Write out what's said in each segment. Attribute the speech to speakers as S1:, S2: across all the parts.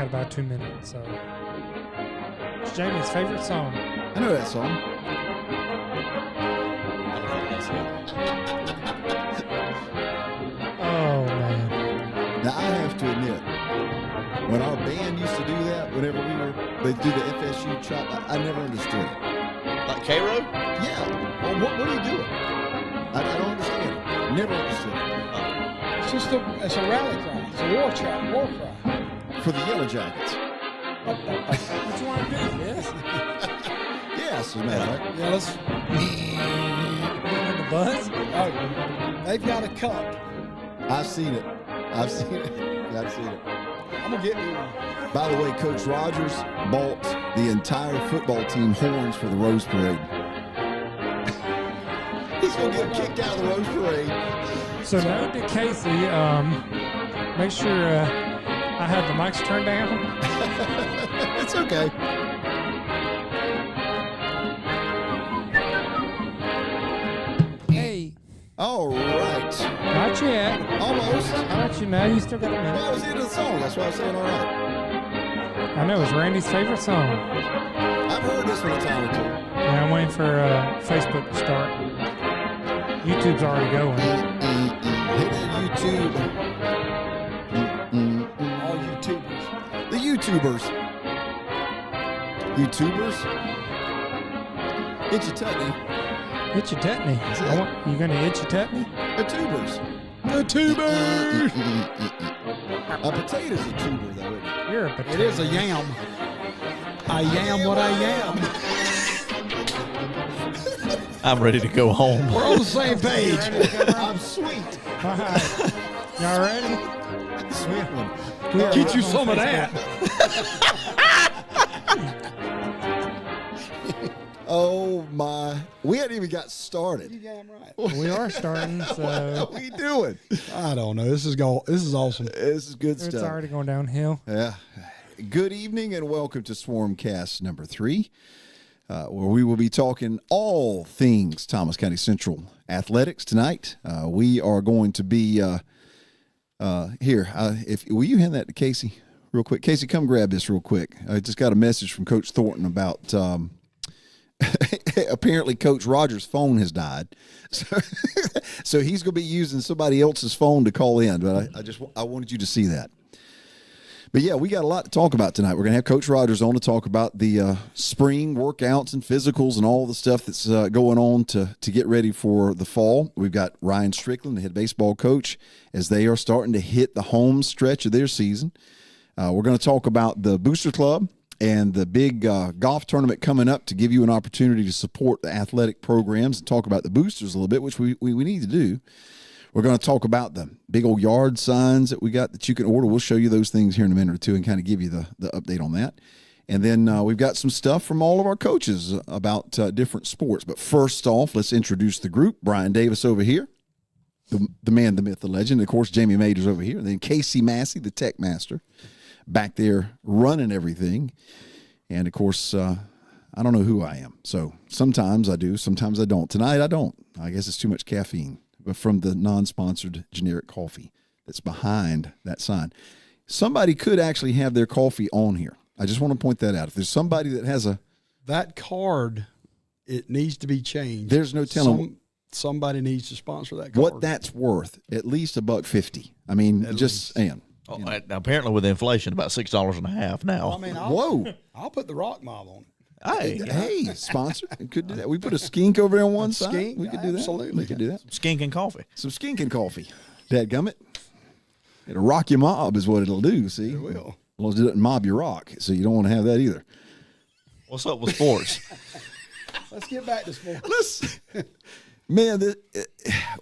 S1: got about 2 minutes. So it's Jamie's favorite song.
S2: I know that song.
S1: Oh man.
S2: Now I have to admit, when our band used to do that, whenever they do the FSU chop, I never understood it.
S3: Like K-Row?
S2: Yeah. Well, what are you doing? I don't understand it. Never understood it.
S4: It's a rally cry. It's a war cry.
S2: For the Yellow Jackets.
S1: What you want to do? Yes.
S2: Yes, as a matter of fact.
S4: Yeah, let's.
S1: The buzz?
S4: Oh, they've got a cup.
S2: I've seen it.
S4: I'm gonna get me one.
S2: By the way, Coach Rogers bought the entire football team horns for the Rose Parade. He's going to get kicked out of the Rose Parade.
S1: So note to Casey, make sure I have the mics turned down.
S2: It's okay.
S1: Hey.
S2: All right.
S1: Not yet.
S2: Almost.
S1: I'll let you know. You still got a
S2: Well,
S1: minute.
S2: I was into the song. That's why I was saying all right.
S1: I know it's Randy's favorite song.
S2: I've heard this one a time or two.
S1: Yeah, I'm waiting for Facebook to start. YouTube's already going.
S2: Hit that YouTube.
S4: All YouTubers.
S2: The YouTubers. YouTubers? Itchy Tutney.
S1: Itchy Tutney. You gonna itchy Tutney?
S2: The tubers.
S4: The tubers.
S2: A potato's a tuber, though, isn't it?
S1: You're a potato.
S4: It is a yam. I am what I am.
S3: I'm ready to go home.
S4: We're on the same page.
S2: I'm sweet.
S1: All right. Y'all ready?
S2: Sweet one.
S4: Get you some of that.
S2: Oh, my. We hadn't even got started.
S4: You damn right.
S1: We are starting,
S2: What
S1: so
S2: are we doing?
S4: I don't know. This is awesome.
S2: This is good
S1: it's
S2: stuff.
S1: already going downhill.
S2: Yeah. Good evening and welcome to Swarmcast number 3, where we will be talking all things Thomas County Central athletics tonight. We are going to be here. Will you hand that to Casey real quick? Casey, come grab this real quick. I just got a message from Coach Thornton about apparently Coach Rogers' phone has died, so he's going to be using somebody else's phone to call in. But I wanted you to see that. But yeah, we got a lot to talk about tonight. We're going to have Coach Rogers on to talk about the spring workouts and physicals and all the stuff that's going on to get ready for the fall. We've got Ryan Strickland, the head baseball coach, as they are starting to hit the home stretch of their season. We're going to talk about the Booster Club and the big golf tournament coming up to give you an opportunity to support the athletic programs and talk about the boosters a little bit, which we need to do. We're going to talk about the big old yard signs that we got that you can order. We'll show you those things here in a minute or two and kind of give you the update on that. And then we've got some stuff from all of our coaches about different sports. But first off, let's introduce the group. Brian Davis over here, the man, the myth, the legend. Of course, Jamie Majors over here. And then Casey Massey, the tech master, back there running everything. And, of course, I don't know who I am. So sometimes I do, sometimes I don't. Tonight I don't. I guess it's too much caffeine. But from the non-sponsored generic coffee that's behind that sign. Somebody could actually have their coffee on here. I just want to point that out. If there's somebody that has
S4: That card, it needs to be changed.
S2: there's no telling
S4: Somebody needs to sponsor that card.
S2: what that's worth. At least $1.50. I mean,
S4: At
S2: just
S4: least.
S2: saying.
S3: Oh, apparently, with inflation, about $6.50 now.
S4: I mean,
S2: Whoa.
S4: I'll put the rock mob on it.
S3: Hey,
S2: Sponsor. We could do that. We put a skink over there on one side.
S4: skink?
S2: We could do that.
S4: Absolutely.
S2: We could do that.
S3: skinking coffee.
S2: Some skinking coffee. Dadgummit. It'll rock your mob is what it'll do, see?
S4: It will.
S2: As long as it doesn't mob your rock. So you don't want to have that either.
S3: What's up with sports?
S4: Let's get back to sports.
S2: Listen, man,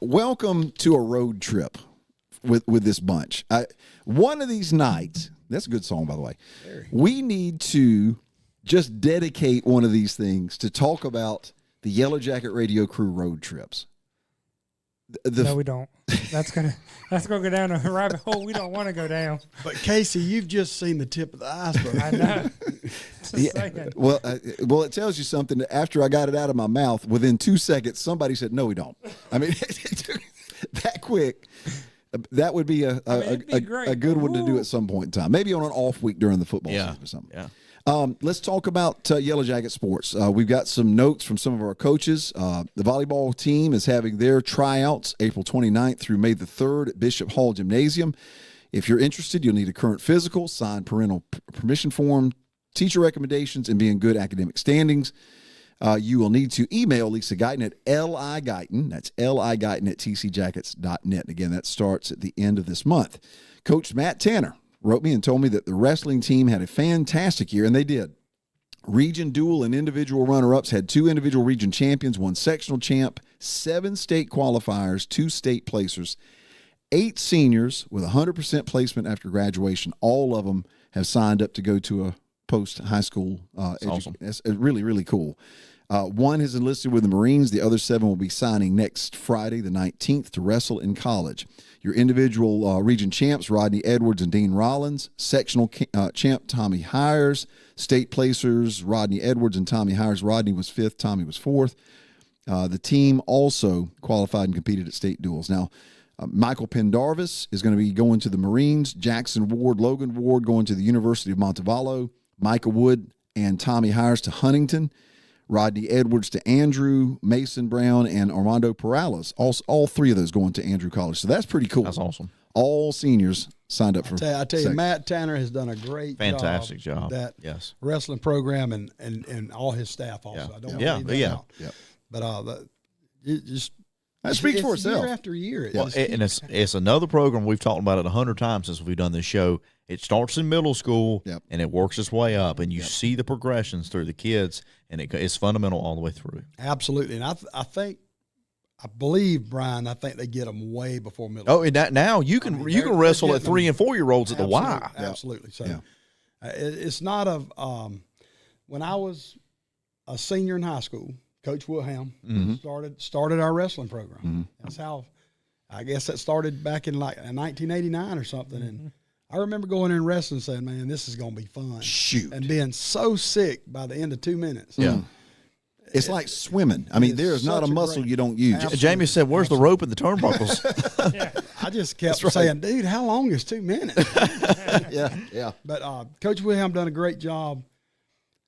S2: welcome to a road trip with this bunch. One of these nights, that's a good song, by the way. We need to just dedicate one of these things to talk about the Yellow Jacket Radio Crew road trips.
S1: No, we don't. That's gonna go down a rabbit hole we don't want to go down.
S4: But Casey, you've just seen the tip of the iceberg.
S1: I know. Just saying.
S2: Well, it tells you something. That after I got it out of my mouth, within 2 seconds, somebody said, "No, we don't." I mean, it took that quick. That would be
S1: it'd be great.
S2: a good one to do at some point in time. Maybe on an off week during the football
S3: Yeah.
S2: season or something.
S3: Yeah.
S2: Let's talk about Yellow Jacket sports. We've got some notes from some of our coaches. The volleyball team is having their tryouts April 29th through May the 3rd at Bishop Hall Gymnasium. If you're interested, you'll need a current physical, signed parental permission form, teacher recommendations, and be in good academic standings. You will need to email Lisa Guyton at liguyton. That's liguyton at tcjackets.net. Again, that starts at the end of this month. Coach Matt Tanner wrote me and told me that the wrestling team had a fantastic year, and they did. Region dual and individual runner-ups, had 2 individual region champions, 1 sectional champ, 7 state qualifiers, 2 state placers, 8 seniors with 100% placement after graduation. All of them have signed up to go to a post-high school
S3: awesome.
S2: That's really, really cool. 1 has enlisted with the Marines. The other 7 will be signing next Friday, the 19th, to wrestle in college. Your individual region champs, Rodney Edwards and Dean Rollins. Sectional champ, Tommy Hires. State placers, Rodney Edwards and Tommy Hires. Rodney was 5th, Tommy was 4th. The team also qualified and competed at state duels. Now, Michael Pendarvis is going to be going to the Marines. Jackson Ward, Logan Ward going to the University of Montevallo. Micah Wood and Tommy Hires to Huntington. Rodney Edwards to Andrew, Mason Brown, and Armando Perales. All 3 of those going to Andrew College. So that's pretty cool.
S3: That's awesome.
S2: All seniors signed up for.
S4: I tell you, Matt Tanner has done a great
S3: Fantastic job.
S4: That
S3: Yes.
S4: wrestling program and all his staff also.
S3: Yeah.
S4: I don't
S3: Yeah.
S4: leave that
S3: Yeah.
S4: out.
S2: Yep.
S4: But it just
S2: That speaks for
S4: it's
S2: itself.
S4: Year after year, it
S3: Well,
S4: just
S3: and it's another program we've talked about it 100 times since we've done this show. It starts in middle school,
S2: Yep.
S3: and it works its way up, and you see the progressions through the kids, and it's fundamental all the way through.
S4: absolutely. And I believe Brian. I think they get them way before middle.
S3: Oh, and now you can
S4: they're
S3: wrestle at
S4: getting
S3: 3 and 4 year olds at the Y.
S4: Absolutely. So
S2: Yeah.
S4: it's not a. When I was a senior in high school, Coach Wilhelm started our wrestling program. That's how. I guess that started back in like 1989 or something, and I remember going in wrestling and saying, "Man, this is going to be fun."
S2: Shoot.
S4: And being so sick by the end of 2 minutes.
S3: Yeah.
S2: It's like swimming. I mean,
S4: It's
S2: there is not a
S4: such a
S2: muscle
S4: great-
S2: you don't use.
S4: Absolutely.
S3: Jamie said, "Where's the rope and the turnbuckles?"
S4: I just kept saying, "Dude, how long is 2 minutes?"
S2: Yeah.
S4: But Coach Wilhelm done a great job.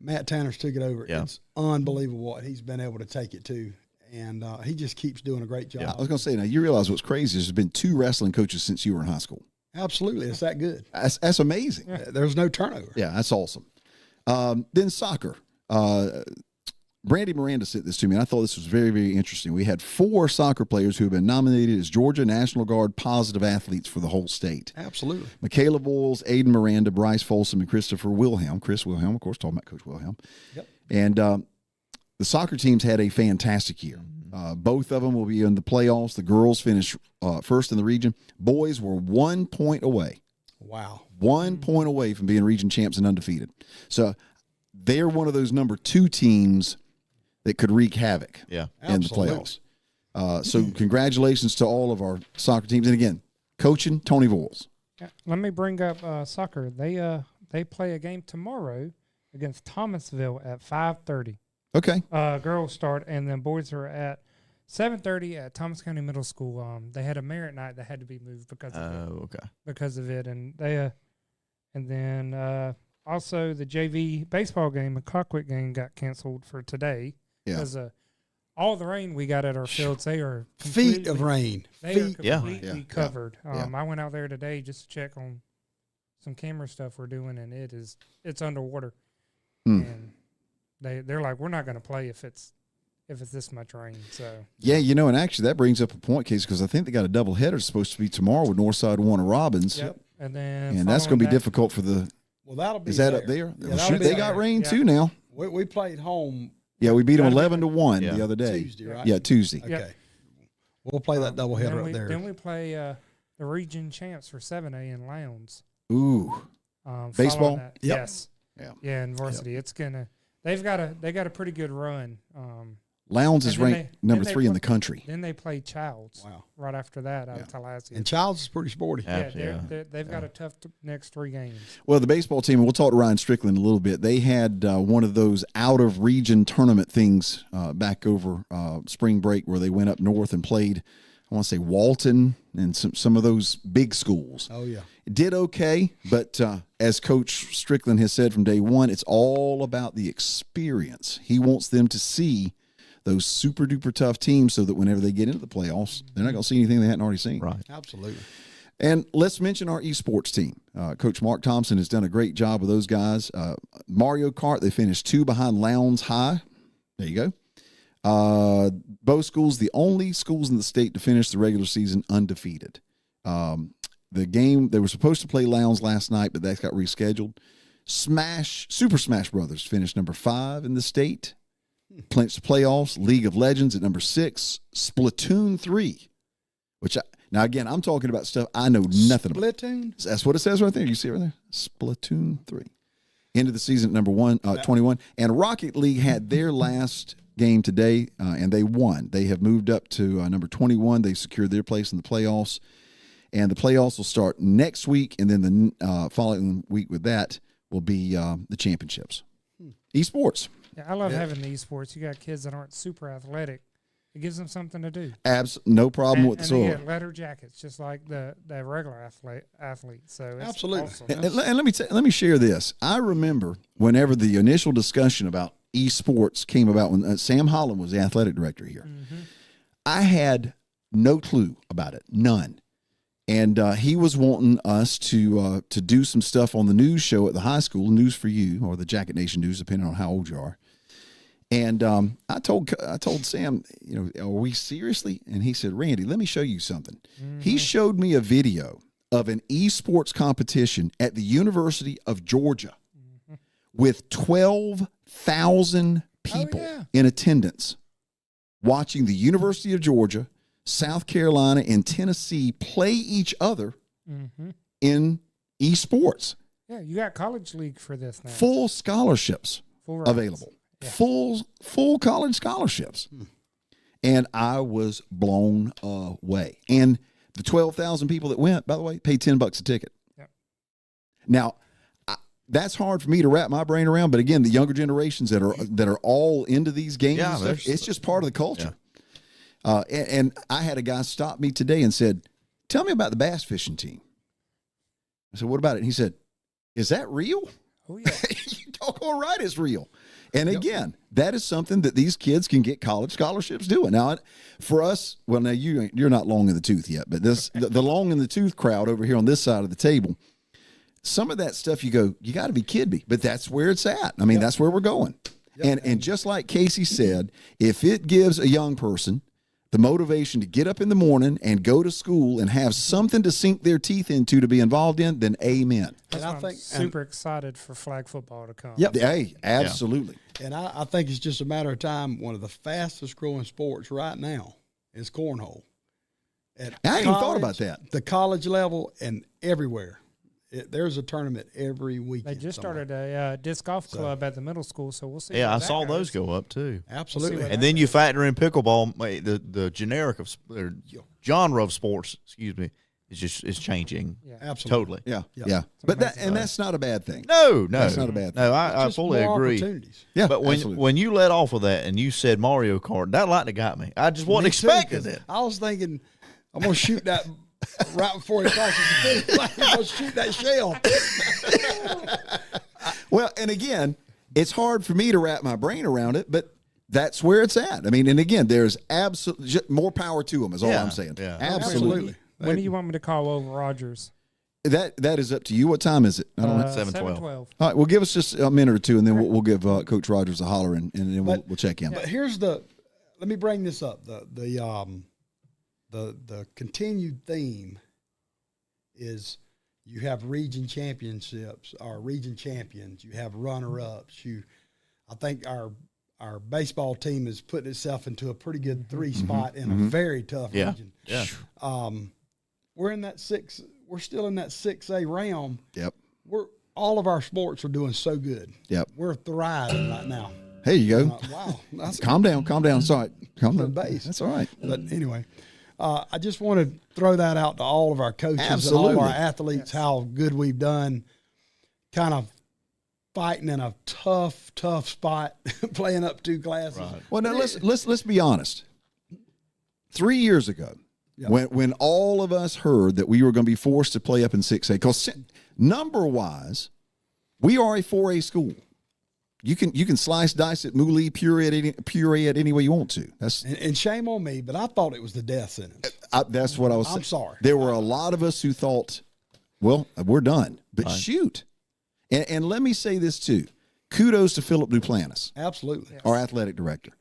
S4: Matt Tanner's took it over.
S3: Yeah.
S4: It's unbelievable what he's been able to take it to, and he just keeps doing a great job.
S2: I was going to say, now you realize what's crazy is there's been 2 wrestling coaches since you were in high school.
S4: Absolutely, it's that good.
S2: That's amazing.
S4: There's no turnover.
S2: Yeah, that's awesome. Then soccer. Brandy Miranda sent this to me, and I thought this was very, very interesting. We had 4 soccer players who have been nominated as Georgia National Guard positive athletes for the whole state.
S4: Absolutely.
S2: Michaela Boyles, Aiden Miranda, Bryce Folsom, and Christopher Wilhelm. Chris Wilhelm, of course, talking about Coach Wilhelm.
S4: Yep.
S2: And the soccer teams had a fantastic year. Both of them will be in the playoffs. The girls finished first in the region. Boys were 1 point away.
S4: Wow.
S2: 1 point away from being region champs and undefeated. So they're one of those number 2 teams that could wreak havoc
S3: Yeah.
S2: in the
S4: Absolutely.
S2: playoffs. So congratulations to all of our soccer teams. And again, coaching, Tony Voiles.
S1: Yeah, let me bring up soccer. They play a game tomorrow against Thomasville at 5:30.
S2: Okay.
S1: Girls start, and then boys are at 7:30 at Thomas County Middle School. They had a merit night that had to be moved because of it.
S3: Okay.
S1: And they and then also the JV baseball game, the Clockwick game, got canceled for today
S2: Yeah.
S1: because all the rain we got at our fields. They are
S4: Feet of rain.
S1: They
S4: Feet.
S1: are
S3: Yeah.
S1: completely
S2: Yeah.
S1: covered.
S2: Yeah.
S1: I went out there today just to check on some camera stuff we're doing, and it's underwater. And they're like, we're not going to play if it's this much rain. So
S2: Yeah, and actually that brings up a point, Case, because I think they got a doubleheader supposed to be tomorrow with Northside Warner Robbins.
S1: yep. And then
S2: And that's going to be difficult for the.
S4: Well, that'll be
S2: Is that
S4: there.
S2: up there?
S4: Yeah,
S2: Well,
S4: that'll
S2: shoot,
S4: be
S2: they
S4: there.
S2: got rain
S1: Yeah.
S2: too now.
S4: We played home
S2: Yeah, we beat them
S1: That'll be
S2: 11-1
S3: Yeah.
S2: the other day.
S4: Tuesday, right?
S2: Yeah, Tuesday.
S4: Okay. We'll play that doubleheader
S1: then
S4: up
S1: we,
S4: there.
S1: Then we play the region champs for 7A in Lowndes.
S2: Ooh.
S1: Following
S2: Baseball?
S1: that.
S4: Yep.
S1: Yes.
S2: Yeah.
S1: Yeah, in varsity. It's gonna. They got a pretty good run.
S2: Lowndes is
S1: And then
S2: ranked
S1: they-
S2: number
S1: then they
S2: 3 in
S1: play-
S2: the country.
S1: Then they play Childs.
S4: Wow.
S1: Right after that, out
S2: Yeah.
S1: of Tallahassee.
S4: And Childs is pretty sporty.
S3: Yeah.
S1: They've got a tough next 3 games.
S2: Well, the baseball team, and we'll talk to Ryan Strickland in a little bit, they had one of those out-of-region tournament things back over spring break where they went up north and played I want to say Walton and some of those big schools.
S4: Oh, yeah.
S2: Did okay, but as Coach Strickland has said from day one, it's all about the experience. He wants them to see those super duper tough teams so that whenever they get into the playoffs, they're not going to see anything they hadn't already seen.
S3: Right.
S4: Absolutely.
S2: And let's mention our esports team. Coach Mark Thompson has done a great job with those guys. Mario Kart, they finished 2 behind Lowndes High. There you go. Both schools, the only schools in the state to finish the regular season undefeated. The game, they were supposed to play Lowndes last night, but that got rescheduled. Super Smash Brothers finished number 5 in the state. Clinched the playoffs. League of Legends at number 6. Splatoon 3, which now again, I'm talking about stuff I know nothing about.
S4: Splatoon?
S2: That's what it says right there. You see it right there? Splatoon 3. End of the season at number 21. And Rocket League had their last game today, and they won. They have moved up to number 21. They secured their place in the playoffs. And the playoffs will start next week, and then the following week with that will be the championships. Esports.
S1: Yeah, I love having the esports. You got kids that aren't super athletic. It gives them something to do.
S2: No problem whatsoever.
S1: And they get leather jackets, just like the regular athlete. So it's
S4: Absolutely.
S1: awesome.
S2: And let me share this. I remember whenever the initial discussion about esports came about when Sam Holland was the athletic director here.
S1: Mm-hmm.
S2: I had no clue about it, none. And he was wanting us to do some stuff on the news show at the high school, News for You, or the Jacket Nation News, depending on how old you are. And I told Sam, are we seriously? And he said, Randy, let me show you something. Mm-hmm. He showed me a video of an esports competition at the University of Georgia with 12,000 people in attendance watching the University of Georgia, South Carolina, and Tennessee play each other in esports.
S1: Yeah, you got college league for this now.
S2: Full scholarships available. Yeah. Full college scholarships. And I was blown away. And the 12,000 people that went, by the way, paid $10 a ticket. Yep. Now, that's hard for me to wrap my brain around. But again, the younger generations that are all into these games, and stuff, it's just part of the culture. Yeah. And I had a guy stop me today and said, "Tell me about the bass fishing team." I said, "What about it?" And he said, "Is that real?"
S1: Oh yeah,
S2: you talk all right, it's real. And again, that is something that these kids can get college scholarships doing. Now, for us, well, now you're not long in the tooth yet, but the long in the tooth crowd over here on this side of the table, some of that stuff you got to be kidding me, but that's where it's at. I mean, that's where we're going. Yep. And just like Casey said, if it gives a young person the motivation to get up in the morning and go to school and have something to sink their teeth into to be involved in, then amen.
S1: And I think super excited for flag football to come.
S2: Yep. Hey, absolutely.
S4: Yeah. And I think it's just a matter of time. One of the fastest growing sports right now is cornhole.
S2: I hadn't even thought about that.
S4: The college level and everywhere. There's a tournament every weekend.
S1: They just started a disc golf club at the middle school, so we'll see.
S3: Yeah, I saw those go up too.
S4: Absolutely.
S3: And then you factor in pickleball, the generic of genre of sports. Excuse me, is changing.
S4: Yeah, absolutely.
S3: Totally.
S2: Yeah. But that's not a bad thing.
S3: No,
S2: that's not a bad thing.
S3: No, I fully agree.
S2: Yeah,
S3: but when you let off of that and you said Mario Kart, that lightly got me. I just wasn't expecting it.
S4: I was thinking, I'm gonna shoot that. Right before he crosses the finish line, he'll shoot that shell.
S2: Well, and again, it's hard for me to wrap my brain around it, but that's where it's at. I mean, and again, there's absolutely more power to them is all I'm saying.
S3: Yeah.
S2: Absolutely.
S1: When do you want me to call over Rogers?
S2: That is up to you. What time is it? I don't know.
S3: 7:12.
S2: All right, well, give us just a minute or two, and then we'll give Coach Rogers a holler, and then we'll check in.
S4: But let me bring this up. The continued theme is you have region championships or region champions. You have runner-ups. I think our baseball team is putting itself into a pretty good 3 spot in a very tough region.
S3: Yeah.
S4: We're in that we're still in that 6A realm.
S2: Yep.
S4: All of our sports are doing so good.
S2: Yep.
S4: We're thriving right now.
S2: There you go.
S4: Wow.
S2: Calm down. Sorry. Calm down.
S4: Base.
S2: That's all right.
S4: But anyway. I just want to throw that out to all of our coaches and all of our athletes, how good we've done, kind of fighting in a tough spot, playing up 2 classes.
S2: Right. Well, now let's be honest. 3 years ago,
S4: Yep.
S2: When all of us heard that we were going to be forced to play up in 6A, because number-wise, we are a 4A school. You can slice, dice it, moulie, puree it any way you want to.
S4: And shame on me, but I thought it was the death sentence.
S2: That's what I was saying.
S4: I'm sorry.
S2: There were a lot of us who thought, well, we're done. But shoot. And let me say this too. Kudos to Philip Duplantis,
S4: Absolutely.
S2: our athletic director.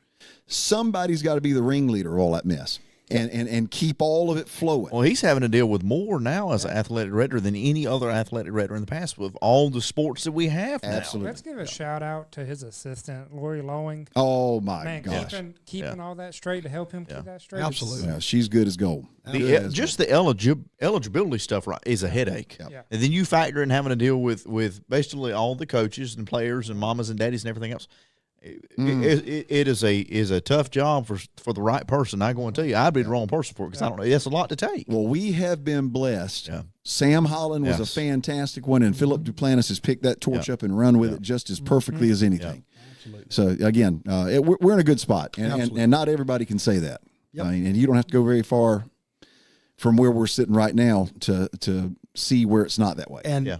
S2: Somebody's got to be the ringleader of all that mess and keep all of it flowing.
S3: Well, he's having to deal with more now as an athletic director than any other athletic director in the past with all the sports that we have now.
S2: Absolutely.
S1: Let's give a shout out to his assistant, Lori Lowing.
S2: Oh, my
S1: Man,
S2: gosh.
S1: keeping all that straight to help him keep that straight.
S4: Absolutely.
S2: Yeah, she's good as gold.
S3: Just the eligibility stuff is a headache.
S1: Yeah.
S3: And then you factor in having to deal with basically all the coaches and players and mamas and daddies and everything else. It is a tough job for the right person. I'm going to tell you, I'd be the wrong person for it because I don't know. That's a lot to take.
S2: Well, we have been blessed.
S3: Yeah.
S2: Sam Holland was a fantastic one, and Philip Duplantis has picked that torch up and run with it just as perfectly as anything.
S4: Absolutely.
S2: So, again, we're in a good spot, and not everybody can say that.
S4: Yep.
S2: I mean, and you don't have to go very far from where we're sitting right now to see where it's not that way.
S4: And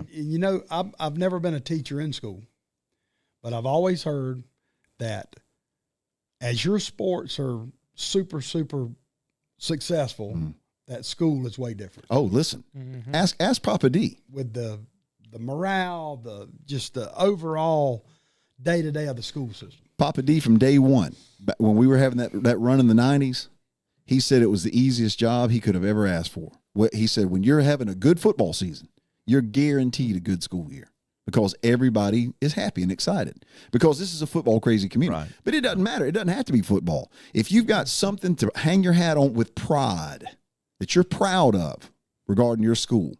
S4: you know, I've never been a teacher in school, but I've always heard that as your sports are super, super successful, that school is way different.
S2: Oh, listen, ask Papa D.
S4: With the morale, just the overall day-to-day of the school system.
S2: Papa D from day one, when we were having that run in the 90s, he said it was the easiest job he could have ever asked for. He said, when you're having a good football season, you're guaranteed a good school year because everybody is happy and excited because this is a football crazy community. Right. But it doesn't matter. It doesn't have to be football. If you've got something to hang your hat on with pride that you're proud of regarding your school,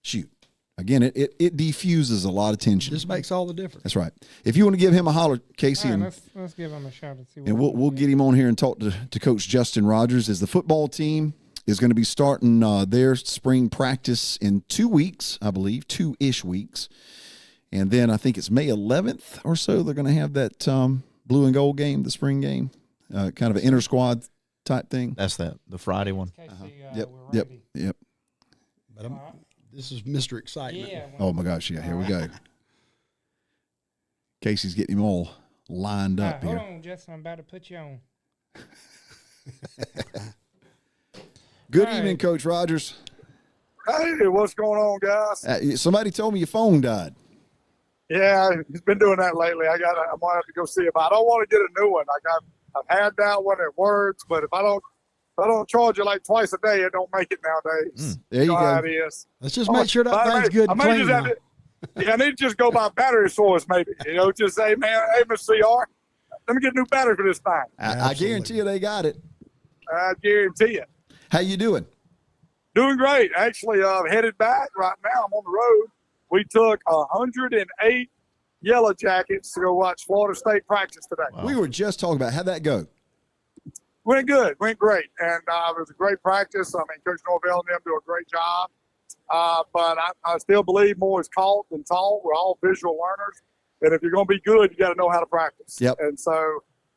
S2: shoot. Again, it diffuses a lot of tension.
S4: This makes all the difference.
S2: That's right. If you want to give him a holler, Casey,
S1: Right, let's give him a shout and see.
S2: And we'll get him on here and talk to Coach Justin Rogers as the football team is going to be starting their spring practice in 2 weeks, I believe, 2-ish weeks. And then I think it's May 11th or so, they're going to have that blue and gold game, the spring game, kind of an inter-squad type thing.
S3: That's the Friday one.
S2: Yep.
S4: But this is Mr. Excitement.
S1: Yeah.
S2: Oh, my gosh, yeah, here we go. Casey's getting him all lined up here.
S1: Hold on, Justin, I'm about to put you on.
S2: Good
S1: All
S2: evening,
S1: right.
S2: Coach Rogers.
S5: Hey, what's going on, guys?
S2: Somebody told me your phone died.
S5: Yeah, he's been doing that lately. I might have to go see him. I don't want to get a new one. I've had that one. It works, but if I don't charge it like twice a day, it don't make it nowadays.
S2: There you
S5: know how
S2: go.
S5: it is.
S4: Let's just make sure that thing's good and
S5: I may
S4: clean.
S5: just have to, I need to just go buy battery source, maybe. Just say, man, hey, Mr. CR, let me get a new battery for this thing.
S2: I guarantee you they got it.
S5: I guarantee it.
S2: How you doing?
S5: Doing great. Actually, headed back right now. I'm on the road. We took 108 Yellow Jackets to go watch Florida State practice today.
S2: Wow. We were just talking about how'd that go?
S5: Went good. Went great. And it was a great practice. I mean, Coach Norvell and them do a great job. But I still believe more is caught than taught. We're all visual learners. And if you're going to be good, you got to know how to practice.
S2: Yep.
S5: And so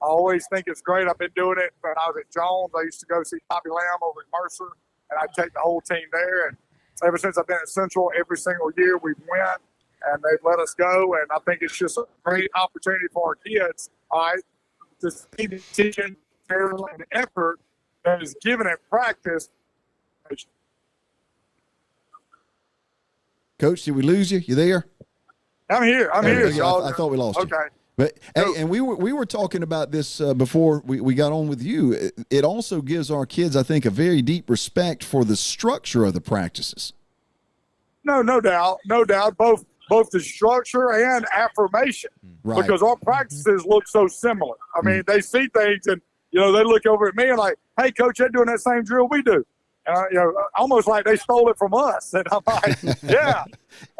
S5: I always think it's great. I've been doing it when I was at Jones. I used to go see Bobby Lamb over at Mercer, and I'd take the whole team there. And ever since I've been at Central, every single year we've went, and they've let us go. And I think it's just a great opportunity for our kids, all right, to see the teaching and effort that is given at practice.
S2: Coach, did we lose you? You there?
S5: I'm here. I'm here.
S2: Y'all. I thought we lost you.
S5: Okay.
S2: But hey, and we were talking about this before we got on with you. It also gives our kids, I think, a very deep respect for the structure of the practices.
S5: No doubt. Both the structure and affirmation,
S2: Right.
S5: because our practices look so similar. I mean, they see things and they look over at me and like, "Hey, Coach, they're doing that same drill we do." Almost like they stole it from us. And I'm like, "Yeah,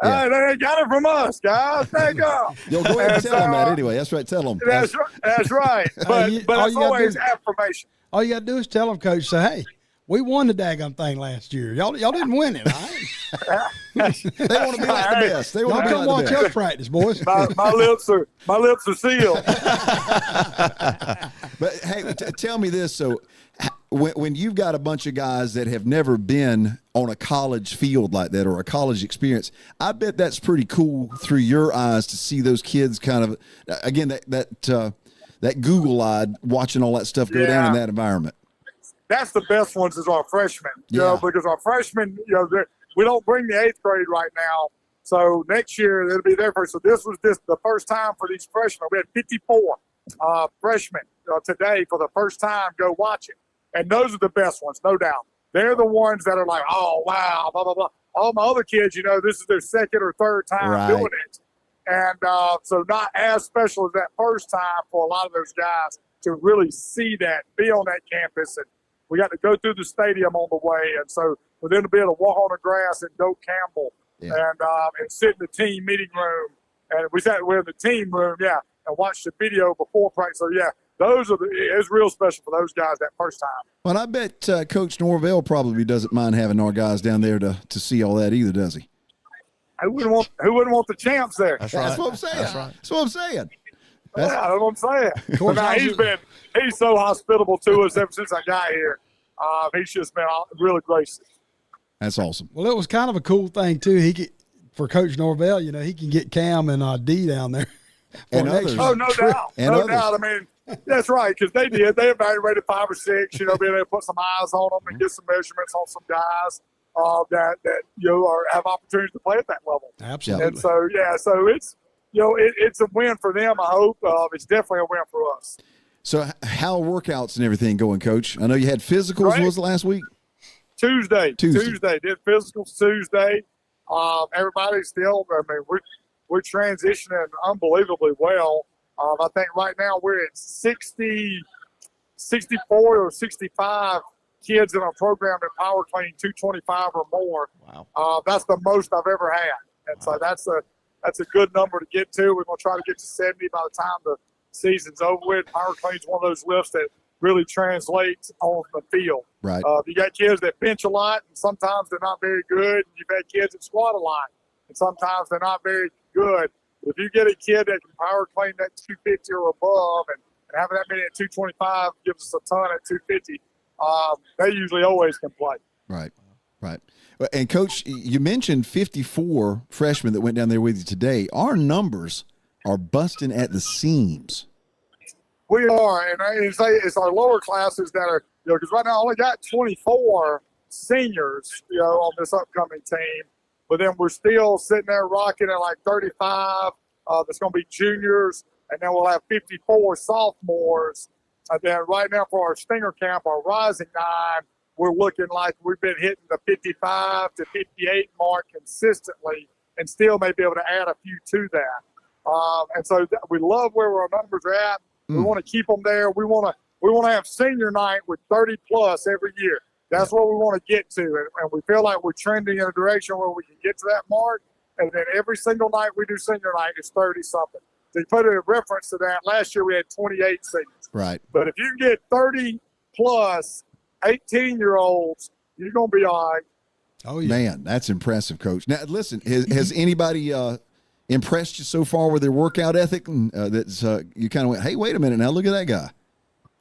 S2: Yeah.
S5: They got it from us, guys. There you go."
S2: Yo, go ahead and tell them that anyway. That's right. Tell them.
S5: That's right. That's right. But
S4: all
S5: but it's
S4: you gotta
S5: always
S4: do-
S5: affirmation.
S4: All you got to do is tell them, Coach, say, hey, we won the daggum thing last year. Y'all didn't win it, all right?
S2: They want to be like the best. They want
S4: Y'all
S2: to be
S4: come
S2: like
S4: watch
S2: the best.
S4: us practice, boys.
S5: My lips are sealed.
S2: But hey, tell me this. So, when you've got a bunch of guys that have never been on a college field like that or a college experience, I bet that's pretty cool through your eyes to see those kids kind of, again, that Google-eyed watching all that stuff go down in that environment.
S5: That's the best ones is our freshmen, you know, because our freshmen, you know, we don't bring the 8th grade right now. So next year it'll be their first. So this was the first time for these freshmen. We had 54 freshmen today for the first time go watch it. And those are the best ones, no doubt. They're the ones that are like, oh, wow, blah, blah, blah. All my other kids, you know, this is their second or third time doing it. And so not as special as that first time for a lot of those guys to really see that, be on that campus. And we got to go through the stadium on the way. And so for them to be able to walk on the grass and Doak Campbell and sit in the team meeting room. And we're in the team room, and watch the video before practice. So, it's real special for those guys that first time.
S2: Well, I bet Coach Norvell probably doesn't mind having our guys down there to see all that either, does he?
S5: Who wouldn't want the champs there?
S3: That's right.
S2: That's what I'm saying.
S3: That's right.
S2: That's what I'm saying.
S5: That's what I'm saying. Now, he's so hospitable to us ever since I got here. He's just been really gracious.
S2: That's awesome.
S4: Well, it was kind of a cool thing too. For Coach Norvell, you know, he can get Cam and D down there.
S2: And others.
S5: Oh, no doubt. No doubt. I mean, that's right, because they did. They evaluated 5 or 6, you know, being able to put some eyes on them and get some measurements on some guys that you know have opportunities to play at that level.
S4: Absolutely.
S5: And so, so it's, you know, it's a win for them, I hope. It's definitely a win for us.
S2: So how are workouts and everything going, Coach? I know you had physicals. Was it last week?
S5: Tuesday. Did physicals Tuesday. Everybody's still, I mean, we're transitioning unbelievably well. I think right now we're at 64 or 65 kids in our program that power clean 225 or more.
S3: Wow.
S5: That's the most I've ever had. And so that's a good number to get to. We're going to try to get to 70 by the time the season's over with. Power clean's one of those lifts that really translates on the field.
S2: Right.
S5: You got kids that bench a lot, and sometimes they're not very good. You've had kids that squat a lot, and sometimes they're not very good. If you get a kid that can power clean that 250 or above, and having that many at 225 gives us a ton at 250, they usually always can play.
S2: Right. And, Coach, you mentioned 54 freshmen that went down there with you today. Our numbers are busting at the seams.
S5: We are, and it's our lower classes that are, you know, because right now I only got 24 seniors, you know, on this upcoming team. But then we're still sitting there rocking at like 35. That's going to be juniors, and then we'll have 54 sophomores. And then right now for our Stinger camp, our Rising Nine, we're looking like we've been hitting the 55 to 58 mark consistently, and still may be able to add a few to that. And so we love where our numbers are at. We want to keep them there. We want to have senior night with 30 plus every year. That's what we want to get to, and we feel like we're trending in a direction where we can get to that mark. And then every single night we do senior night is 30 something. To put it in reference to that, last year we had 28 seniors.
S2: Right.
S5: But if you get 30 plus 18-year-olds, you're gonna be all right.
S4: Oh yeah,
S2: man, that's impressive, Coach. Now listen, has anybody impressed you so far with their workout ethic? And that's you kind of went, hey, wait a minute now, look at that guy.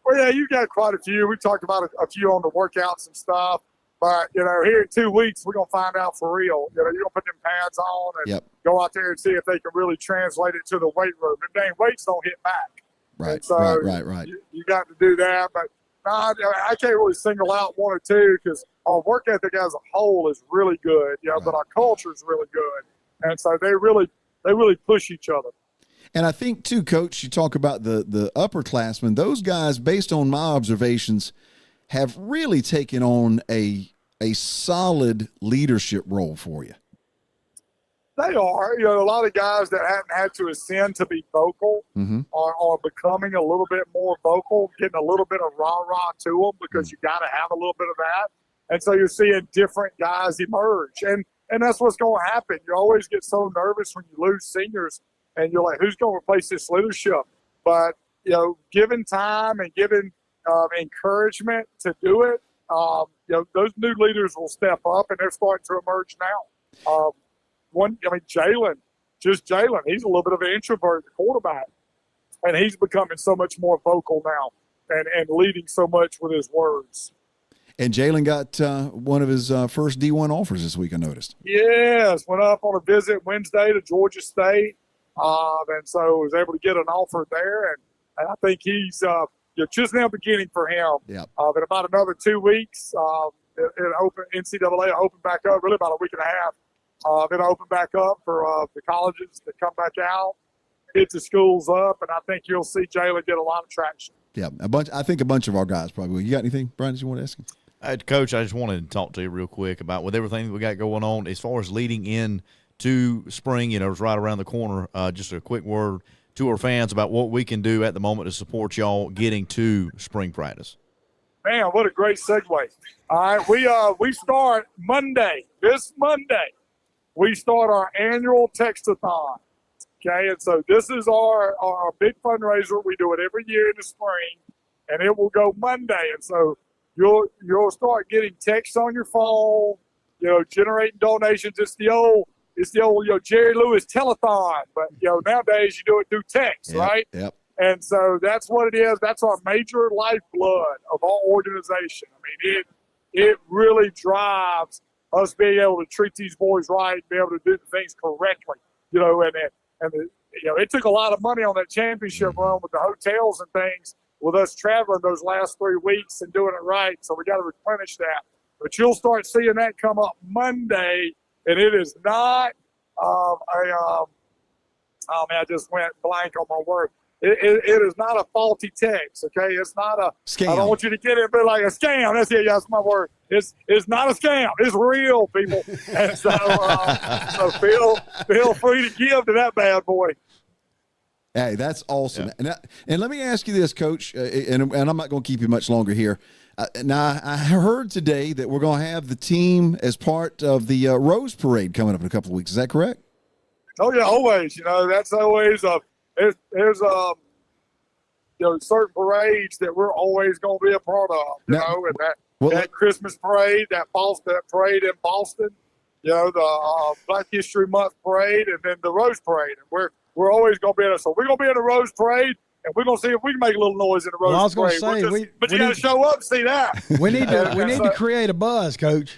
S5: Well, yeah, you got quite a few. We talked about a few on the workouts and stuff. But, you know, here in 2 weeks, we're going to find out for real. You know, you're going to put them pads on and go out there and see if they can really translate it to the weight room. The dang weights don't hit back.
S2: Right,
S5: so
S2: right.
S5: You got to do that. But I can't really single out one or two because our work ethic as a whole is really good, you know, but our culture is really good. And so they really push each other.
S2: And I think, too, Coach, you talk about the upperclassmen. Those guys, based on my observations, have really taken on a solid leadership role for you.
S5: They are. You know, a lot of guys that haven't had to ascend to be vocal are becoming a little bit more vocal, getting a little bit of rah-rah to them because you got to have a little bit of that. And so you're seeing different guys emerge. And that's what's going to happen. You always get so nervous when you lose seniors. And you're like, who's going to replace this leadership? But, you know, given time and given encouragement to do it, you know, those new leaders will step up, and they're starting to emerge now. Jalen, he's a little bit of an introvert, the quarterback, and he's becoming so much more vocal now and leading so much with his words.
S2: And Jalen got one of his first D1 offers this week, I noticed.
S5: Yes, went up on a visit Wednesday to Georgia State, and so was able to get an offer there. And I think he's just now beginning for him.
S2: Yeah.
S5: In about another 2 weeks, NCAA will open back up, really about a week and a half. It'll open back up for the colleges that come back out, get the schools up, and I think you'll see Jalen get a lot of traction.
S2: Yeah, I think a bunch of our guys probably will. You got anything, Brian, that you want to ask him?
S3: Coach, I just wanted to talk to you real quick about with everything that we got going on as far as leading in to spring. It's right around the corner. Just a quick word to our fans about what we can do at the moment to support y'all getting to spring practice.
S5: Man, what a great segue. All right, we start Monday. This Monday, we start our annual textathon. Okay, and so this is our big fundraiser. We do it every year in the spring, and it will go Monday. And so you'll start getting texts on your phone, generating donations. It's the old Jerry Lewis telethon, but nowadays you do it through text, right?
S2: Yep.
S5: And so that's what it is. That's our major lifeblood of our organization. I mean, it really drives us being able to treat these boys right, be able to do the things correctly, and it took a lot of money on that championship run with the hotels and things, with us traveling those last 3 weeks and doing it right. So we got to replenish that. But you'll start seeing that come up Monday, and it is not I just went blank on my word. It is not a faulty text, okay? It's not a
S2: scam.
S5: I don't want you to get it, but like a scam. That's my word. It's not a scam. It's real, people. And so feel free to give to that bad boy.
S2: Hey, that's awesome.
S3: Yeah.
S2: And let me ask you this, Coach, and I'm not going to keep you much longer here. Now, I heard today that we're going to have the team as part of the Rose Parade coming up in a couple of weeks. Is that correct?
S5: Oh, yeah, always. That's always there's certain parades that we're always going to be a part of, and that Christmas parade, that parade in Boston, the Black History Month parade, and then the Rose Parade. And we're always going to be in it. So we're going to be in the Rose Parade, and we're going to see if we can make a little noise in the Rose Parade. But you got to show up to see that.
S4: We need to create a buzz, Coach.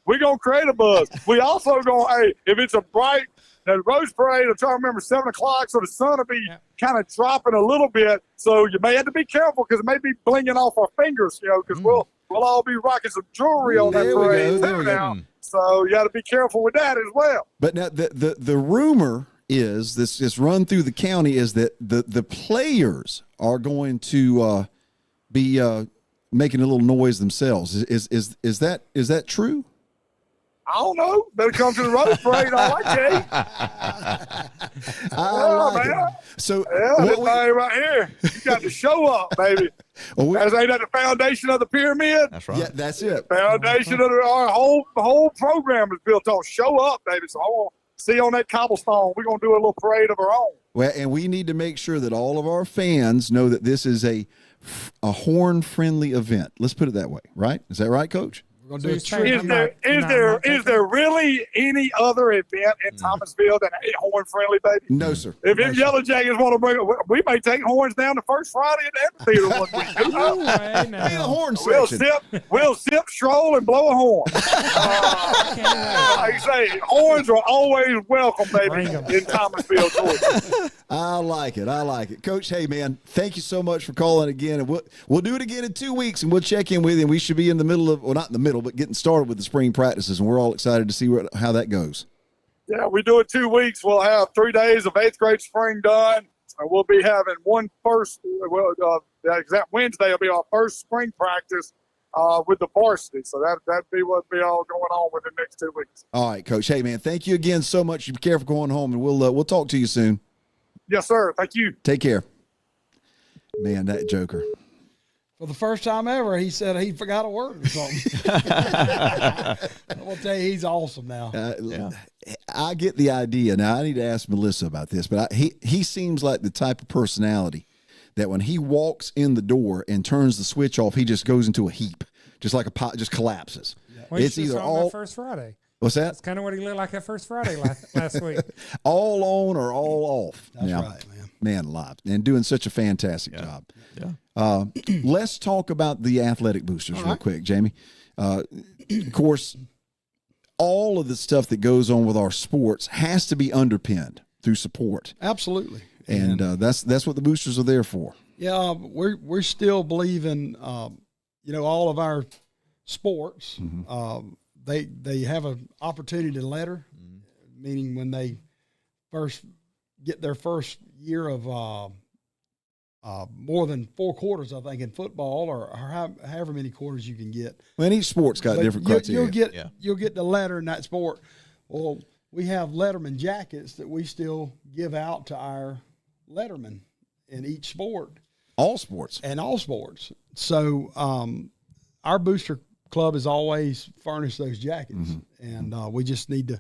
S5: We're going to create a buzz. We also if it's a bright, the Rose Parade, I'm trying to remember, 7 o'clock, so the sun will be kind of dropping a little bit. So you may have to be careful because it may be blinging off our fingers, because we'll all be rocking some jewelry on that parade.
S2: There we go.
S5: So you got to be careful with that as well.
S2: But now the rumor is this run through the county is that the players are going to be making a little noise themselves. Is that true?
S5: I don't know. Better come to the Rose Parade. I like it.
S2: Man. So
S5: this thing right here, you got to show up, baby. Ain't that the foundation of the pyramid?
S3: That's right.
S2: Yeah, that's it.
S5: Foundation of our whole program is built on show up, baby. So I want to see on that cobblestone. We're gonna do a little parade of our own.
S2: Well, and we need to make sure that all of our fans know that this is a horn-friendly event. Let's put it that way, right? Is that right, Coach?
S5: Is there really any other event in Thomasville that ain't horn friendly, baby?
S2: No, sir.
S5: If them Yellow Jackets want to bring it, we may take horns down the first Friday at the amphitheater one week. Who knows?
S2: Be a horn section.
S5: We'll sip, stroll, and blow a horn. Like you say, horns are always welcome, baby, in Thomasville, Georgia.
S2: I like it. Coach, hey, man, thank you so much for calling again. And we'll do it again in 2 weeks, and we'll check in with you. And we should be in the middle of, well, not in the middle, but getting started with the spring practices, and we're all excited to see how that goes.
S5: Yeah, we do it 2 weeks. We'll have 3 days of 8th grade spring done, and we'll be having that exact Wednesday will be our first spring practice with the varsity. So that'd be what'll be all going on within the next 2 weeks.
S2: All right, Coach. Hey, man, thank you again so much. Be careful going home, and we'll talk to you soon.
S5: Yes, sir. Thank you.
S2: Take care. Man, that joker.
S4: For the first time ever, he said he forgot a word or something. I will tell you, he's awesome now.
S2: I get the idea. Now, I need to ask Melissa about this, but he seems like the type of personality that when he walks in the door and turns the switch off, he just goes into a heap, just like a pot, just collapses.
S1: Yeah. Well, it's either all First Friday.
S2: What's that?
S1: That's kind of what he looked like at First Friday last week.
S2: All on or all off.
S4: That's right, man.
S2: man alive, and doing such a fantastic job.
S3: Yeah.
S2: Let's talk about the athletic boosters real quick, Jamie. Of course, all of the stuff that goes on with our sports has to be underpinned through support.
S4: Absolutely.
S2: And that's what the boosters are there for.
S4: Yeah, we're still believing, all of our sports, they have an opportunity to letter, meaning when they first get their first year of more than 4 quarters, I think, in football, or however many quarters you can get.
S2: Well, and each sport's got different criteria.
S4: You'll get the letter in that sport. Well, we have Letterman jackets that we still give out to our lettermen in each sport.
S2: All sports.
S4: And all sports. So our booster club has always furnished those jackets, and we just need to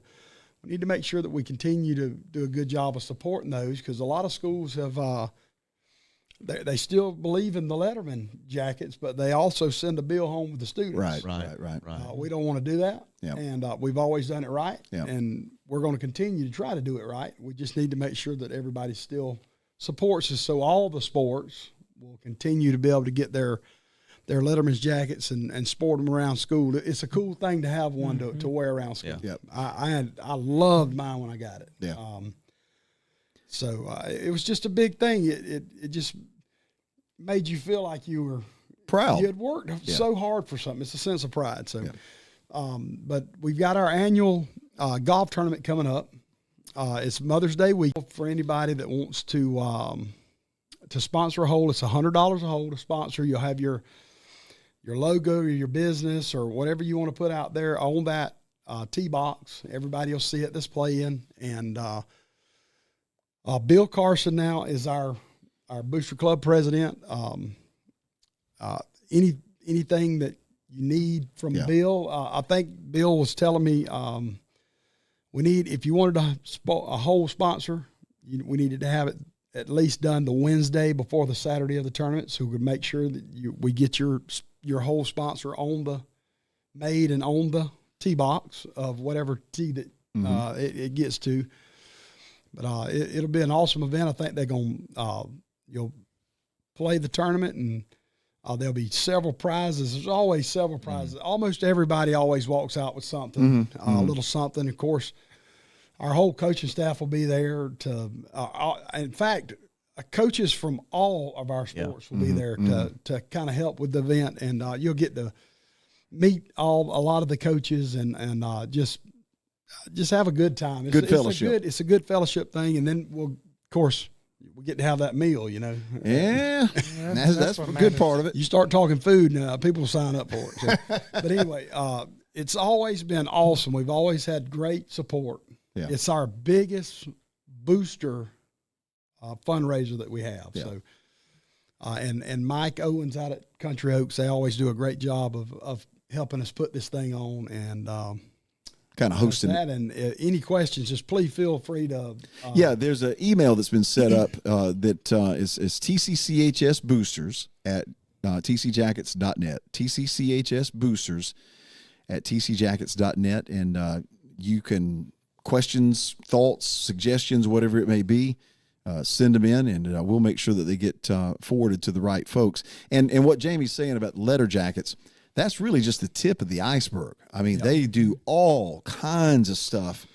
S4: make sure that we continue to do a good job of supporting those, because a lot of schools have they still believe in the letterman jackets, but they also send a bill home with the students.
S2: Right.
S4: We don't want to do that, and we've always done it right,
S2: Yep.
S4: and we're going to continue to try to do it right. We just need to make sure that everybody still supports us, so all the sports will continue to be able to get their letterman's jackets and sport them around school. It's a cool thing to have one to wear around school.
S2: Yep.
S4: I loved mine when I got it.
S2: Yeah.
S4: So it was just a big thing. It just made you feel like you were
S2: proud.
S4: You had worked so hard for something. It's a sense of pride. So, but we've got our annual golf tournament coming up. It's Mother's Day week. For anybody that wants to sponsor a hole, it's $100 a hole to sponsor. You'll have your logo or your business or whatever you want to put out there on that tee box. Everybody will see it that's playing. And Bill Carson now is our booster club president. Anything that you need from Bill, I think Bill was telling me if you wanted a whole sponsor, we needed to have it at least done the Wednesday before the Saturday of the tournament, so we could make sure that we get your whole sponsor on the tee box of whatever tee that it gets to. But it'll be an awesome event. I think they're going you'll play the tournament, and there'll be several prizes. There's always several prizes. Almost everybody always walks out with something, a little something. Of course, our whole coaching staff will be there to. In fact, coaches from all of our sports will be there to kind of help with the event, and you'll get to meet a lot of the coaches and just have a good time.
S2: Good fellowship.
S4: It's a good fellowship thing, and then we get to have that meal,
S2: Yeah, that's the good part of it.
S4: You start talking food now, people sign up for it. So. But anyway, it's always been awesome. We've always had great support.
S2: Yeah.
S4: It's our biggest booster fundraiser that we have.
S2: Yeah.
S4: So, and Mike Owens out at Country Oaks, they always do a great job of helping us put this thing on and
S2: kind of hosting
S4: that. And any questions, just please feel free to.
S2: There's an email that's been set up that is TCCHS Boosters at tcjackets.net. TCCHS Boosters at tcjackets.net, and you can questions, thoughts, suggestions, whatever it may be. Send them in, and we'll make sure that they get forwarded to the right folks. And what Jamie's saying about letter jackets, that's really just the tip of the iceberg. I mean, they do all kinds of stuff,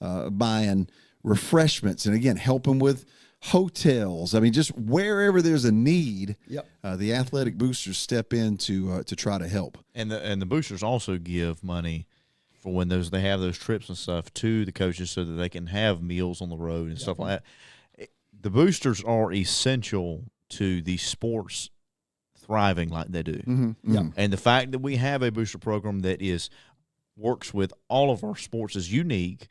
S2: buying refreshments, and again, helping with hotels. I mean, just wherever there's a need, the athletic boosters step in to try to help.
S3: And the boosters also give money for when they have those trips and stuff to the coaches, so that they can have meals on the road and stuff like that. The boosters are essential to the sports thriving like they do. And the fact that we have a booster program that works with all of our sports is unique.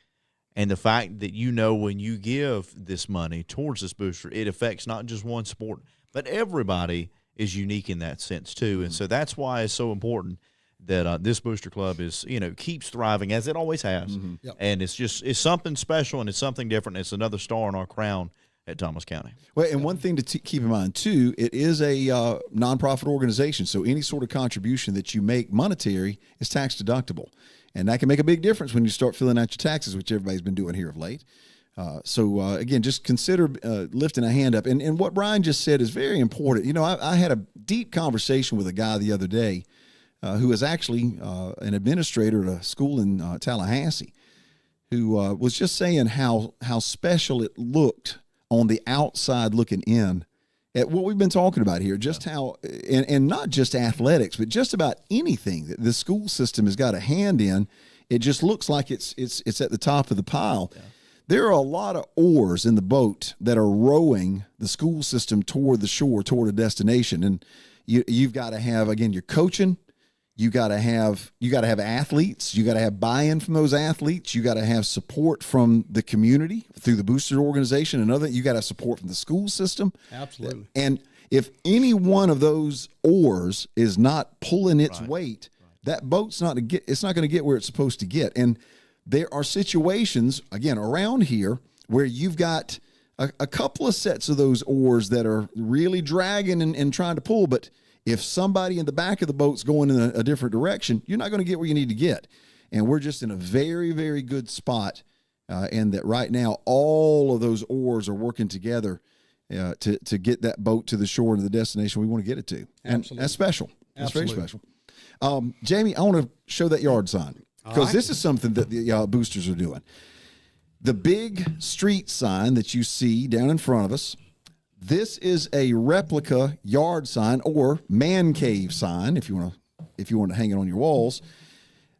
S3: And the fact that when you give this money towards this booster, it affects not just one sport, but everybody is unique in that sense too. And so that's why it's so important that this booster club keeps thriving as it always has. And it's something special, and it's something different. It's another star in our crown at Thomas County.
S2: Well, and one thing to keep in mind too, it is a nonprofit organization, so any sort of contribution that you make monetary is tax deductible, and that can make a big difference when you start filling out your taxes, which everybody's been doing here of late. Again, just consider lifting a hand up. And what Brian just said is very important. You know, I had a deep conversation with a guy the other day who is actually an administrator at a school in Tallahassee, who was just saying how special it looked on the outside looking in at what we've been talking about here, just how, and not just athletics, but just about anything that the school system has got a hand in. It just looks like it's at the top of the pile. Yeah. There are a lot of oars in the boat that are rowing the school system toward the shore, toward a destination. And you've got to have, again, your coaching. You got to have athletes. You got to have buy-in from those athletes. You got to have support from the community through the booster organization and other. You got to have support from the school system.
S4: Absolutely.
S2: And if any one of those oars is not pulling its weight, that boat's not going to get where it's supposed to get. And there are situations, again, around here where you've got a couple of sets of those oars that are really dragging and trying to pull, but if somebody in the back of the boat's going in a different direction, you're not going to get where you need to get. And we're just in a very, very good spot, and that right now all of those oars are working together to get that boat to the shore and to the destination we want to get it to. And
S4: Absolutely.
S2: that's special. That's
S4: Absolutely.
S2: very special. Jamie, I want to show that yard sign because this is something that the boosters are doing. The big street sign that you see down in front of us, this is a replica yard sign or man cave sign, if you want to hang it on your walls,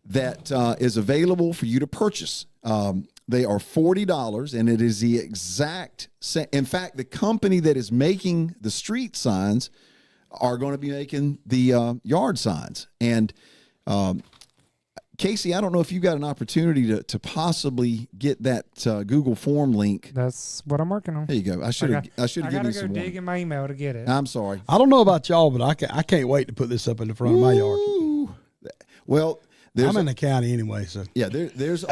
S2: that is available for you to purchase. They are $40, and it is the exact same. In fact, the company that is making the street signs are going to be making the yard signs. And Casey, I don't know if you've got an opportunity to possibly get that Google form link.
S1: That's what I'm working on.
S2: There you go. I should have given you some.
S1: I gotta go dig in my email to get it.
S2: I'm sorry.
S4: I don't know about y'all, but I can't wait to put this up in the front of my yard.
S2: Well,
S4: I'm in the county anyway, so
S2: yeah, there's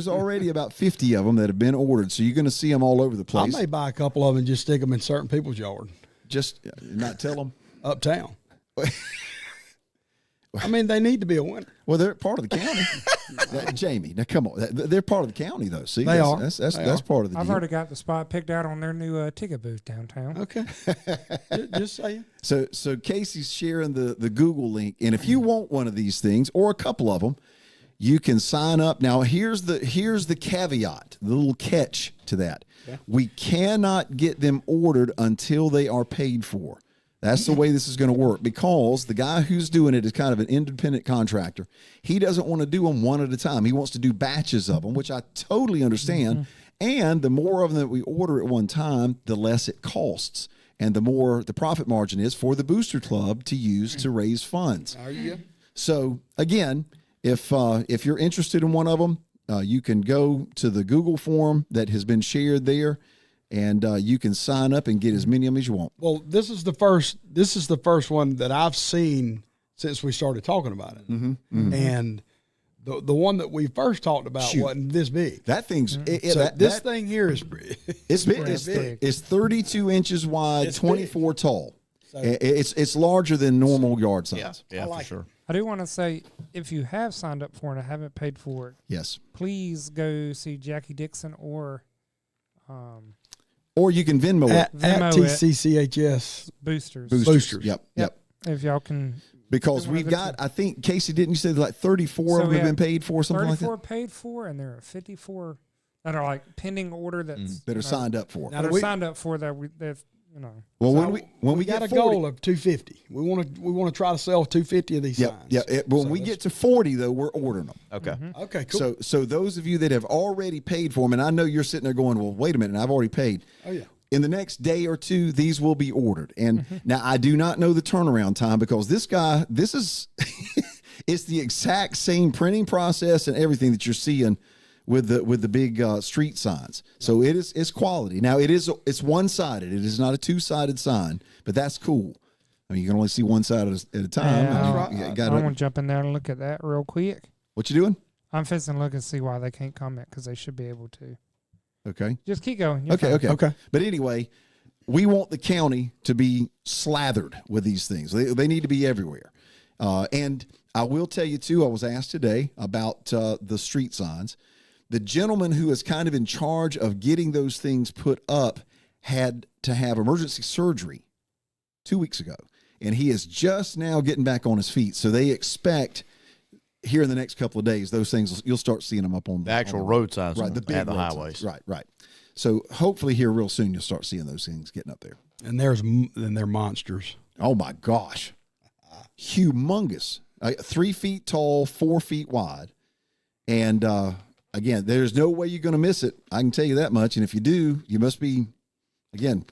S2: already about 50 of them that have been ordered, so you're going to see them all over the place.
S4: I may buy a couple of them and just stick them in certain people's yard.
S2: Just not tell them
S4: Uptown. I mean, they need to be a winner.
S2: Well, they're part of the county. Jamie, now come on. They're part of the county, though. See,
S4: they are.
S2: That's part of the
S1: I've
S2: deal.
S1: already got the spot picked out on their new ticket booth downtown.
S4: Okay. Just saying.
S2: So Casey's sharing the Google link, and if you want one of these things or a couple of them, you can sign up. Now, here's the caveat, the little catch to that. Yeah. We cannot get them ordered until they are paid for. That's the way this is going to work, because the guy who's doing it is kind of an independent contractor. He doesn't want to do them one at a time. He wants to do batches of them, which I totally understand. Mm-hmm. And the more of them that we order at one time, the less it costs, and the more the profit margin is for the Booster Club to use to raise funds.
S4: Are you?
S2: So again, if you're interested in one of them, you can go to the Google form that has been shared there, and you can sign up and get as many of them as you want.
S4: Well, this is the first one that I've seen since we started talking about it. Mm-hmm. Mm-hmm. And the one that we first talked about wasn't this big.
S2: That thing's
S4: this thing here is
S2: it's big. It's 32 inches wide, 24 big. Tall. So, it's larger than normal yard signs.
S3: Yeah, for sure.
S1: I do want to say, if you have signed up for it and haven't paid for it,
S2: yes,
S1: please go see Jackie Dixon or
S2: you can Venmo it.
S4: At TCCHS
S1: Boosters.
S2: Yep.
S1: If y'all can.
S2: Because we've got, I think, Casey, didn't you say like 34 of them have been paid for, something like that?
S1: 34 paid for, and there are 54 that are like pending order
S2: that are signed up for.
S1: Now that are signed up for that, you know.
S2: Well,
S4: so
S2: when we
S4: got
S2: get
S4: a
S2: 40,
S4: goal of 250. We want to try to sell 250 of these signs.
S2: Yeah. But when we get to 40, though, we're ordering them.
S3: Okay.
S4: Mm-hmm. Okay. Cool.
S2: So those of you that have already paid for them, and I know you're sitting there going, well, wait a minute, I've already paid.
S4: Oh yeah.
S2: In the next day or two, these will be ordered. And now I do not know the turnaround time, because this is it's the exact same printing process and everything that you're seeing with the big street signs. So it's quality. Now it's one-sided. It is not a two-sided sign, but that's cool. I mean, you can only see one side at a time.
S1: Yeah, I want to jump in there and look at that real quick.
S2: What you doing?
S1: I'm fixing to look and see why they can't comment, because they should be able to.
S2: Okay.
S1: Just keep going.
S2: Okay. But anyway, we want the county to be slathered with these things. They need to be everywhere. And I will tell you, too, I was asked today about the street signs. the gentleman who is kind of in charge of getting those things put up had to have emergency surgery 2 weeks ago. And he is just now getting back on his feet. So they expect here in the next couple of days, those things, you'll start seeing them up on
S3: The actual
S2: on
S3: road signs,
S2: right? The big
S3: at the
S2: road
S3: highways.
S2: signs. Right. So hopefully here real soon, you'll start seeing those things getting up there.
S4: And they're monsters.
S2: Oh my gosh. Humongous. 3 feet tall, 4 feet wide. And again, there's no way you're going to miss it. I can tell you that much. And if you do, you must be, again,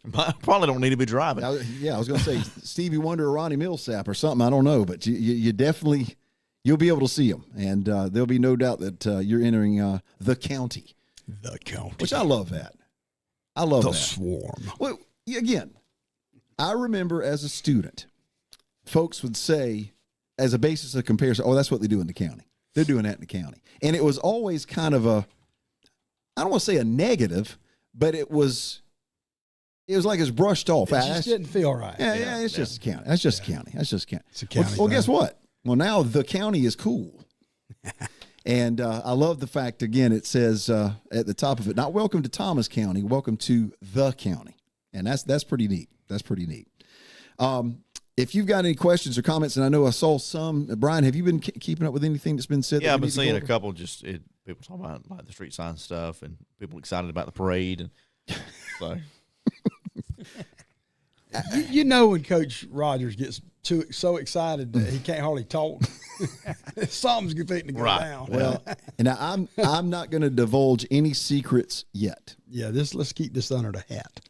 S3: Probably don't need to be driving.
S2: I was going to say Stevie Wonder or Ronnie Millsap or something. I don't know, but you definitely, you'll be able to see them. And there'll be no doubt that you're entering the county.
S4: The county.
S2: Which I love that. I love
S4: the
S2: that.
S4: swarm.
S2: Well, again, I remember as a student, folks would say, as a basis of comparison, oh, that's what they do in the county. They're doing that in the county. And it was always kind of I don't want to say a negative, but it was like it's brushed off.
S4: It just didn't feel right.
S2: Yeah, it's just a county. That's just a county. That's just a county.
S4: It's a county.
S2: Well, guess what? Well, now the county is cool. And I love the fact, again, it says at the top of it, not welcome to Thomas County, welcome to the county. And that's pretty neat. That's pretty neat. If you've got any questions or comments, and I know I saw some, Brian, have you been keeping up with anything that's been said?
S3: Yeah, I've been seeing a couple people talking about like the street sign stuff and people excited about the parade. And so.
S4: You know when Coach Rogers gets so excited that he can't hardly talk, something's fitting to go down.
S2: Well, and I'm not going to divulge any secrets yet.
S4: Yeah, let's keep this under the hat.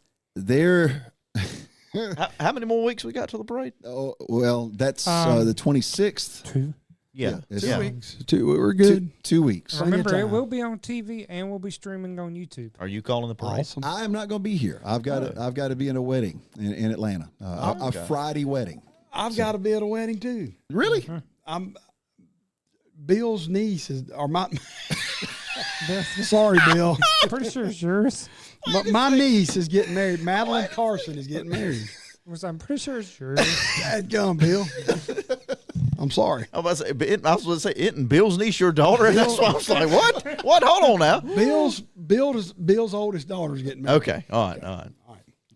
S3: How many more weeks we got till the parade?
S2: Oh, well, that's the 26th.
S1: 2.
S3: Yeah.
S4: 2 weeks. We're good.
S2: 2 weeks.
S1: Remember, it will be on TV and we'll be streaming on YouTube.
S3: Are you calling the parade?
S4: Awesome.
S2: I am not going to be here. I've got to be in a wedding in Atlanta, a Friday wedding.
S4: I've got to be at a wedding too.
S2: Really?
S4: I'm Bill's niece or my. Sorry, Bill.
S1: Pretty sure it's yours.
S4: But my niece is getting married. Madeline Carson is getting married.
S1: I'm pretty sure it's yours.
S4: Dadgum, Bill. I'm sorry.
S3: I was about to say, isn't Bill's niece your daughter? And that's why I was like, what? What? Hold on now.
S4: Bill's oldest daughter is getting married.
S3: Okay. All right.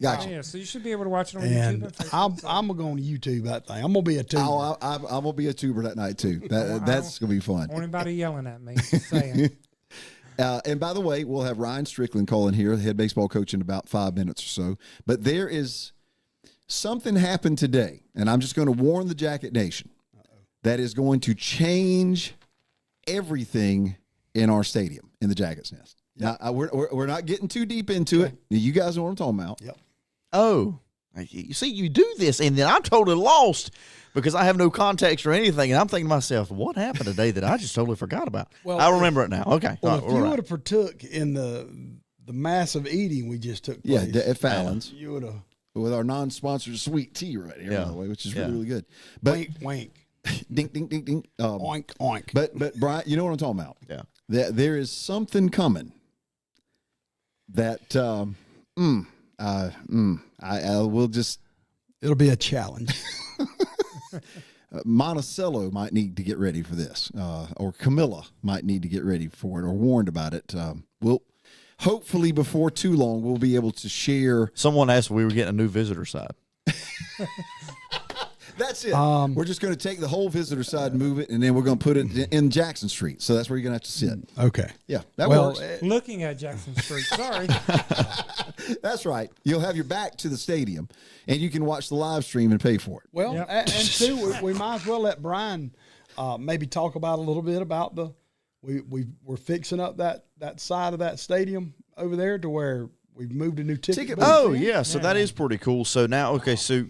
S2: Gotcha.
S1: Yeah, so you should be able to watch it on
S4: And
S1: YouTube.
S4: I'm going to YouTube that thing. I'm going to be a tuber.
S2: I'm going to be a tuber that night too. That's going to be fun.
S1: I don't want anybody yelling at me. Just saying.
S2: And by the way, we'll have Ryan Strickland calling here, the head baseball coach, in about 5 minutes or so. But there is something happened today, and I'm just going to warn the Jacket Nation, that is going to change everything in our stadium, in the Jackets Nest. Yep. Now, we're not getting too deep into it. You guys know what I'm talking about.
S4: Yep.
S3: Oh, you see, you do this, and then I'm totally lost because I have no context or anything, and I'm thinking to myself, what happened today that I just totally forgot about?
S4: Well,
S3: I remember it now. Okay.
S4: Well,
S3: All right,
S4: if you would have partook in the massive eating we just took place.
S2: Yeah, at Fallon's.
S4: You would have.
S2: With our non-sponsored sweet tea right here, by the way, which is really, really good. But
S4: Wink, wink.
S2: ding, ding, ding, ding.
S4: Oink, oink.
S2: But Brian, you know what I'm talking about.
S3: Yeah.
S2: There is something coming that I will just.
S4: It'll be a challenge.
S2: Monticello might need to get ready for this, or Camilla might need to get ready for it, or warned about it. We'll hopefully before too long we'll be able to share.
S3: Someone asked if we were getting a new visitor side.
S2: That's it. We're just going to take the whole visitor side and move it, and then we're going to put it in Jackson Street. So that's where you're going to have to sit.
S4: Okay.
S2: Yeah, that works.
S1: Looking at Jackson Street. Sorry.
S2: That's right. You'll have your back to the stadium, and you can watch the live stream and pay for it.
S4: Well,
S1: Yep.
S4: and too, we might as well let Brian maybe talk about a little bit about we're fixing up that side of that stadium over there to where we've moved a new ticket booth.
S3: Oh, yeah. So that is pretty cool. So now, okay, so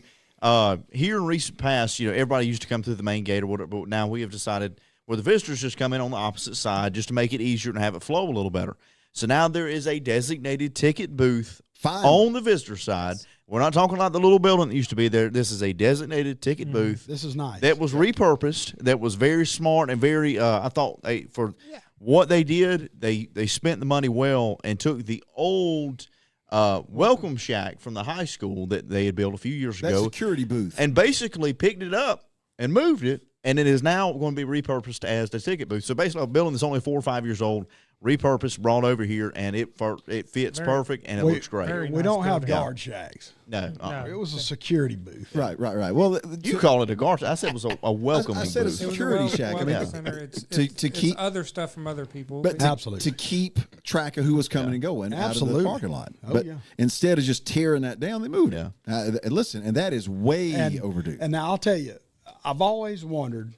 S3: here in recent past, everybody used to come through the main gate or whatever, but now we have decided where the visitors just come in on the opposite side just to make it easier and have it flow a little better. So now there is a designated ticket booth on the visitor side. We're not talking like the little building that used to be there. This is a designated ticket booth.
S4: This is nice.
S3: That was repurposed. That was very smart and very. I thought for what they did, they spent the money well and took the old welcome shack from the high school that they had built a few years ago,
S2: security booth,
S3: and basically picked it up and moved it. And it is now going to be repurposed as the ticket booth. So basically, a building that's only 4 or 5 years old, repurposed, brought over here, and it fits perfect, and it looks great.
S4: We
S1: nice
S4: don't have
S1: building.
S4: guard shacks.
S3: No,
S4: It was a security booth.
S2: Right. Well,
S3: you call it a guard. I said it was a welcoming
S2: I said
S3: booth.
S2: a security shack. I mean, to keep
S1: other stuff from other people,
S2: but
S4: Absolutely.
S2: to keep track of who was coming and going out of the parking lot.
S4: Oh,
S2: but
S4: yeah.
S2: instead of just tearing that down, they moved it. Listen, and that is way overdue.
S4: And now I'll tell you, I've always wondered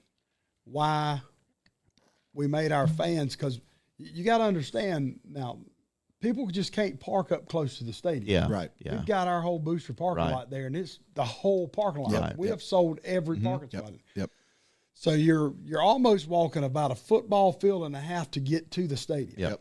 S4: why we made our fans, because you got to understand now, people just can't park up close to the stadium.
S3: Yeah,
S2: Right.
S3: Yeah,
S4: We've got our whole booster parking
S3: Right.
S4: lot there, and it's the whole parking lot.
S3: Right.
S4: We have sold every parking spot.
S2: Yep.
S4: So you're almost walking about a football field and a half to get to the stadium.
S3: Yep.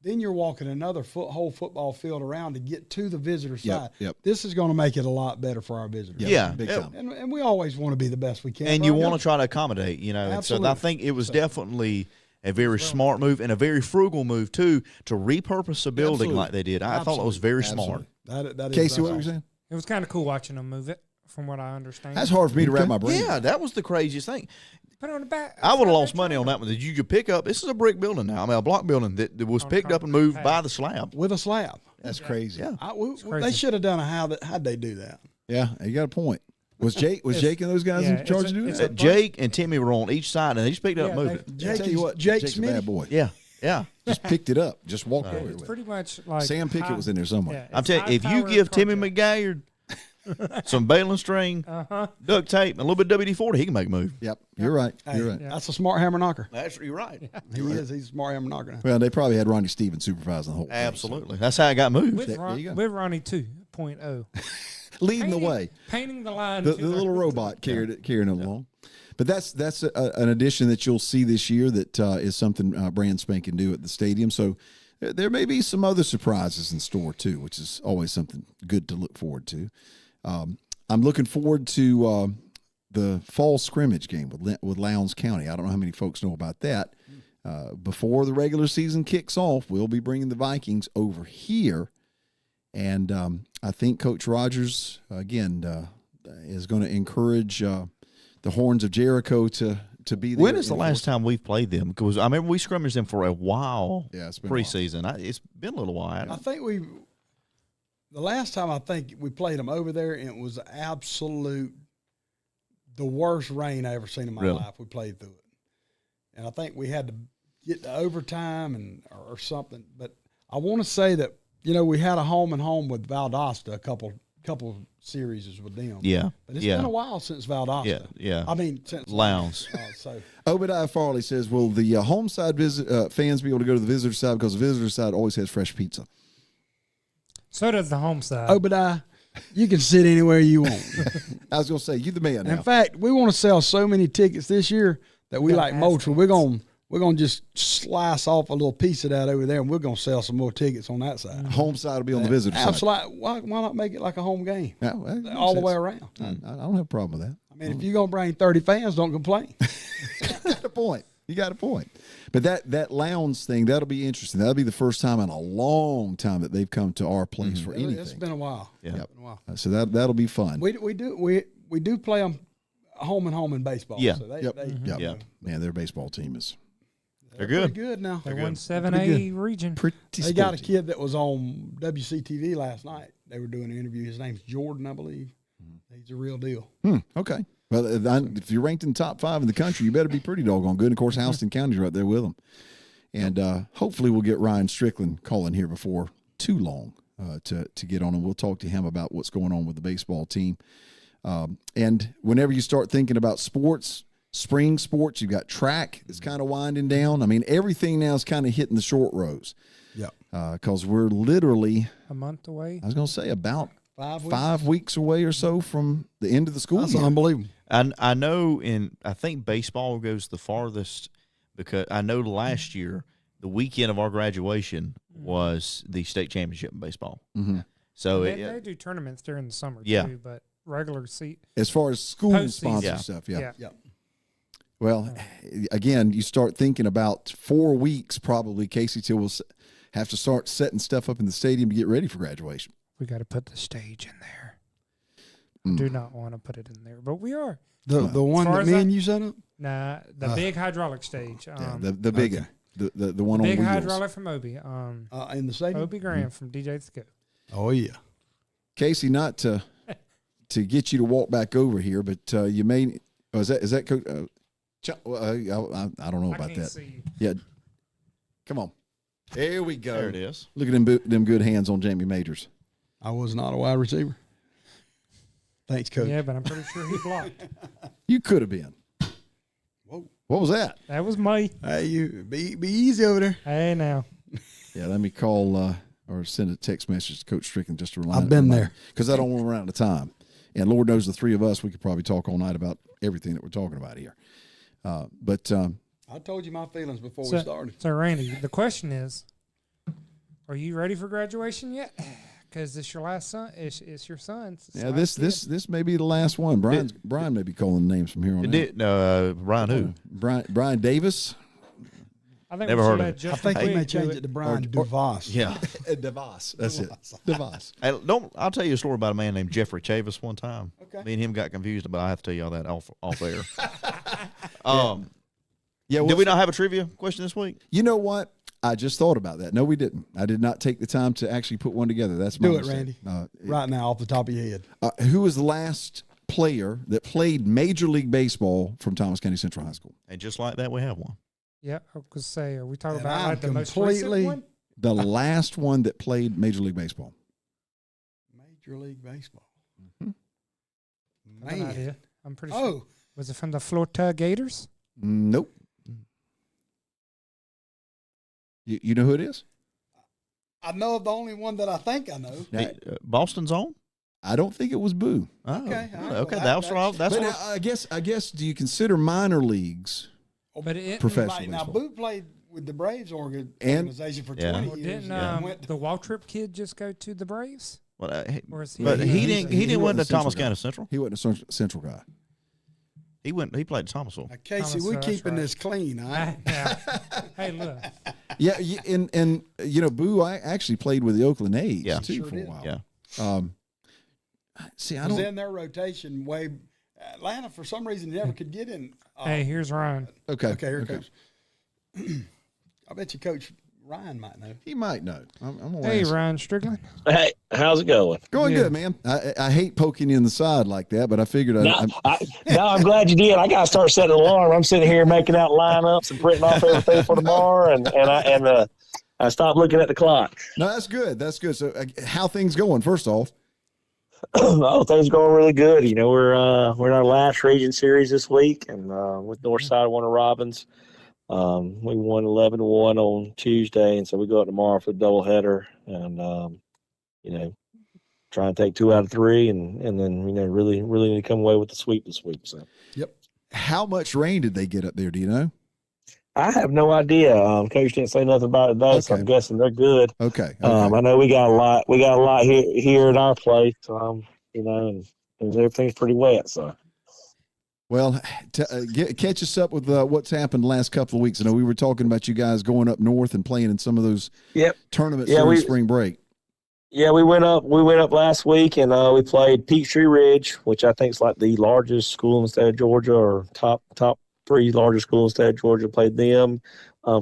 S4: Then you're walking another whole football field around to get to the visitor side.
S2: Yep.
S4: This is going to make it a lot better for our visitors.
S3: Yeah.
S2: Big time.
S4: And we always want to be the best we can.
S3: And
S4: for
S3: you
S4: our
S3: want to
S4: guys.
S3: try to accommodate, and so I
S4: Absolutely.
S3: think it was definitely a very smart move and a very frugal move too to repurpose a building
S4: Absolutely.
S3: like they did. I thought it was very smart.
S4: That is
S2: Casey, what were you
S4: awesome.
S2: saying?
S1: it was kind of cool watching them move it, from what I understand.
S2: That's hard for me to wrap my brain.
S3: Yeah, that was the craziest thing.
S1: Put it on the back.
S3: I would have lost money on that one. That you could pick up. This is a brick building now. I mean, a block building that was picked up and moved by the slab.
S4: With a slab.
S2: That's crazy.
S3: Yeah.
S4: They
S1: crazy.
S4: should have done how'd they do that?
S2: Yeah, you got a point. Was Jake and those guys in charge of doing
S1: it's
S2: that?
S1: a
S3: Jake and Timmy were on each side, and they just picked it up and moved it.
S2: I tell you what,
S4: Jake
S2: Jake's a
S4: Smitty.
S2: bad boy.
S3: Yeah.
S2: Just picked it up. Just walked over
S1: It's
S2: with
S1: pretty
S2: it.
S1: much like
S2: Sam Pickett was in there somewhere.
S3: I'm telling you, if you give Timmy McGaillard some baling string, duct tape, and a little bit of WD-40, he can make a move.
S2: Yep, you're right.
S4: Hey,
S2: You're right.
S4: That's a smart hammer knocker.
S3: You're right.
S4: He is. He's a smart hammer knocker now.
S2: Well, they probably had Ronnie Stevens supervising the whole thing,
S3: Absolutely. That's how it got moved.
S1: with,
S2: there you go.
S1: with Ronnie 2.0.
S2: so. Leading the way.
S1: Painting the line.
S2: The
S1: to
S2: little robot carrying it along. But that's an addition that you'll see this year that is something brand spanking new at the stadium. So there may be some other surprises in store too, which is always something good to look forward to. I'm looking forward to the fall scrimmage game with Lowndes County. I don't know how many folks know about that. Before the regular season kicks off, we'll be bringing the Vikings over here. And I think Coach Rogers, again, is going to encourage the Horns of Jericho to be there.
S3: When is the last time we've played them? Because I remember we scrimmaged them for a while.
S2: Yeah, it's been a while.
S3: preseason. It's been a little while.
S4: I think the last time I think we played them over there, and it was the worst rain I ever seen in my
S3: Really?
S4: life. We played through it. And I think we had to get to overtime or something. But I want to say that, we had a home and home with Valdosta, a couple series with them.
S3: Yeah.
S4: But it's been a while since Valdosta.
S3: Yeah.
S4: I mean, since
S3: Lowndes.
S4: So
S2: Obadiah Farley says, will the home side fans be able to go to the visitor side because the visitor side always has fresh pizza?
S1: So does the home side.
S4: Obadiah, you can sit anywhere you want.
S2: I was going to say, you the man now.
S4: In fact, we want to sell so many tickets this year that we like Moultrie. We're gonna just slice off a little piece of that over there, and we're gonna sell some more tickets on that side.
S2: Home side will be on the visitor side.
S4: Absolutely. Why not make it like a home game?
S2: Yeah, well,
S4: All the way around.
S2: I don't have a problem with that.
S4: I mean, if you're gonna bring 30 fans, don't complain.
S2: You got a point. You got a point. But that Lowndes thing, that'll be interesting. That'll be the first time in a long time that they've come to our place for anything.
S4: It's been a while.
S3: Yeah.
S4: It's been a while.
S2: So that'll be fun.
S4: We do play them home and home in baseball.
S3: Yeah.
S4: So they,
S2: Yep.
S4: they,
S2: Yep.
S3: Yeah.
S2: Man, their baseball team is
S3: They're
S4: pretty
S3: good.
S4: good now.
S1: They won
S4: Pretty
S1: 7A region.
S2: pretty
S4: They got a
S2: sporty.
S4: kid that was on WCTV last night. They were doing an interview. His name's Jordan, I believe. He's a real deal.
S2: Okay. Well, if you're ranked in the top 5 in the country, you better be pretty doggone good. And of course, Houston County's right there with them. And hopefully we'll get Ryan Strickland calling here before too long to get on, and we'll talk to him about what's going on with the baseball team. And whenever you start thinking about sports, spring sports, you've got track. It's kind of winding down. I mean, everything now is kind of hitting the short rows.
S4: Yeah.
S2: Because we're literally,
S1: A month away.
S2: I was going to say, about
S4: 5 weeks.
S2: 5 weeks away or so from the end of the school
S4: That's
S2: year.
S4: unbelievable.
S3: I know I think baseball goes the farthest because I know last year the weekend of our graduation was the state championship in baseball.
S2: Mm-hmm.
S3: So
S1: They do tournaments during the summer
S3: Yeah.
S1: too, but regular seat.
S2: As far as school
S1: Postseason.
S2: sponsor
S3: Yeah.
S2: stuff, yeah.
S4: Yeah.
S2: Well, again, you start thinking about 4 weeks probably. Casey Till will have to start setting stuff up in the stadium to get ready for graduation.
S1: We got to put the stage in there. I do not want to put it in there, but we are.
S4: The one
S1: As far
S4: that
S1: as
S4: me
S1: I-
S4: and you set up?
S1: Nah, the big hydraulic stage.
S2: Yeah, the big
S4: Okay.
S2: one. The one
S1: Big
S2: on wheels.
S1: hydraulic from Obi.
S4: In the stadium.
S1: Obi Graham from DJ Scoop.
S4: Oh yeah.
S2: Casey, not to get you to walk back over here, but you may. Oh, is that Coach? I don't know about that.
S1: See.
S2: Yeah, come on. There we go.
S3: There it is.
S2: Look at them good hands on Jamie Majors.
S4: I was not a wide receiver. Thanks, Coach.
S1: Yeah, but I'm pretty sure he blocked.
S2: You could have been.
S4: Whoa.
S2: What was that?
S1: That was me.
S4: Hey, you be easy over there.
S1: Hey, now.
S2: Yeah, let me call or send a text message to Coach Strickland just to remind.
S4: I've been there
S2: because I don't want to run out of time. And Lord knows the three of us, we could probably talk all night about everything that we're talking about here. But
S4: I told you my feelings before we started.
S1: So, Randy, the question is, are you ready for graduation yet? Because it's your last son. It's your son's.
S2: Yeah, this may be the last one. Brian may be calling names from here on out.
S3: Brian who?
S2: Brian Davis.
S1: I think
S3: Never heard of it.
S4: I think he may change it to Brian DeVos.
S3: Yeah.
S2: DeVos. That's it. DeVos.
S3: Hey, I'll tell you a story about a man named Jeffrey Chavis one time.
S4: Okay.
S3: Me and him got confused, but I have to tell you all that off air.
S2: Yeah.
S3: Did we not have a trivia question this week?
S2: You know what? I just thought about that. No, we didn't. I did not take the time to actually put one together. That's my mistake.
S4: Randy. Right now, off the top of your head.
S2: Who was the last player that played Major League Baseball from Thomas County Central High School?
S3: And just like that, we have one.
S1: Yeah, I was going to say, are we talking
S4: And
S1: about
S4: I'm
S1: like the most
S4: completely-
S1: recent one?
S2: The last one that played Major League Baseball.
S4: Major League Baseball.
S2: Mm-hmm.
S1: I have an
S4: Man.
S1: idea. I'm pretty sure.
S4: Oh,
S1: Was it from the Florida Gators?
S2: Nope. You know who it is?
S4: I know of the only one that I think I know.
S2: Now,
S3: Boston's on?
S2: I don't think it was Boo.
S3: Oh,
S4: Okay, all right.
S3: okay.
S4: Well,
S3: That's what
S2: But
S3: what
S2: now, I guess, do you consider minor leagues
S1: But it
S2: professional
S4: Now,
S2: baseball?
S4: Boo played with the Braves
S2: And-
S4: organization for
S3: Yeah.
S4: 20
S1: Well,
S4: years.
S1: didn't
S4: and went to-
S1: the Waltrip kid just go to the Braves?
S3: Well,
S1: Or is he?
S3: but he didn't. He didn't win
S2: wasn't
S3: to
S2: a Central
S3: Thomas
S2: guy.
S3: County Central.
S2: He wasn't a Central guy.
S3: He went. He played at Thomasville.
S4: Now, Casey,
S1: Thomas,
S4: we're
S1: that's
S4: keeping
S1: right.
S4: this clean, all right?
S1: Hey, look.
S2: Yeah, and you know, Boo, I actually played with the Oakland A's
S3: Yeah.
S2: too
S4: Sure
S2: for a
S4: did.
S2: while.
S3: Yeah.
S2: See, I
S4: Because
S2: don't.
S4: in their rotation, Atlanta, for some reason, never could get in.
S1: Hey, here's Ryan.
S2: Okay.
S4: Okay, here it goes. I bet you Coach Ryan might know.
S2: He might know. I'm gonna
S1: Hey,
S2: ask.
S1: Ryan Strickland.
S6: Hey, how's it going?
S2: Going
S1: Yeah.
S2: good, man. I hate poking you in the side like that, but I figured
S6: I'm glad you did. I got to start setting an alarm. I'm sitting here making out lineups and printing off everything for tomorrow, and I stopped looking at the clock.
S2: No, that's good. That's good. So, how things going? First off,
S6: Oh, things are going really good. You know, we're in our last region series this week, and with Northside won a Robbins. We won 11-1 on Tuesday, and so we go out tomorrow for the doubleheader, and you know, try and take 2 out of 3, and then really need to come away with the sweep this week. So
S2: how much rain did they get up there? Do you know?
S6: I have no idea. Coach didn't say nothing about it today, so
S2: Okay.
S6: I'm guessing they're good.
S2: Okay.
S6: I know we got a lot here at our place, and everything's pretty wet. So
S2: Well, catch us up with what's happened the last couple of weeks. I know we were talking about you guys going up north and playing in some of those tournaments during spring break.
S6: yeah, we went up last week, and we played Peachtree Ridge, which I think is like the largest school in the state of Georgia, or top 3 largest schools in the state of Georgia. Played them.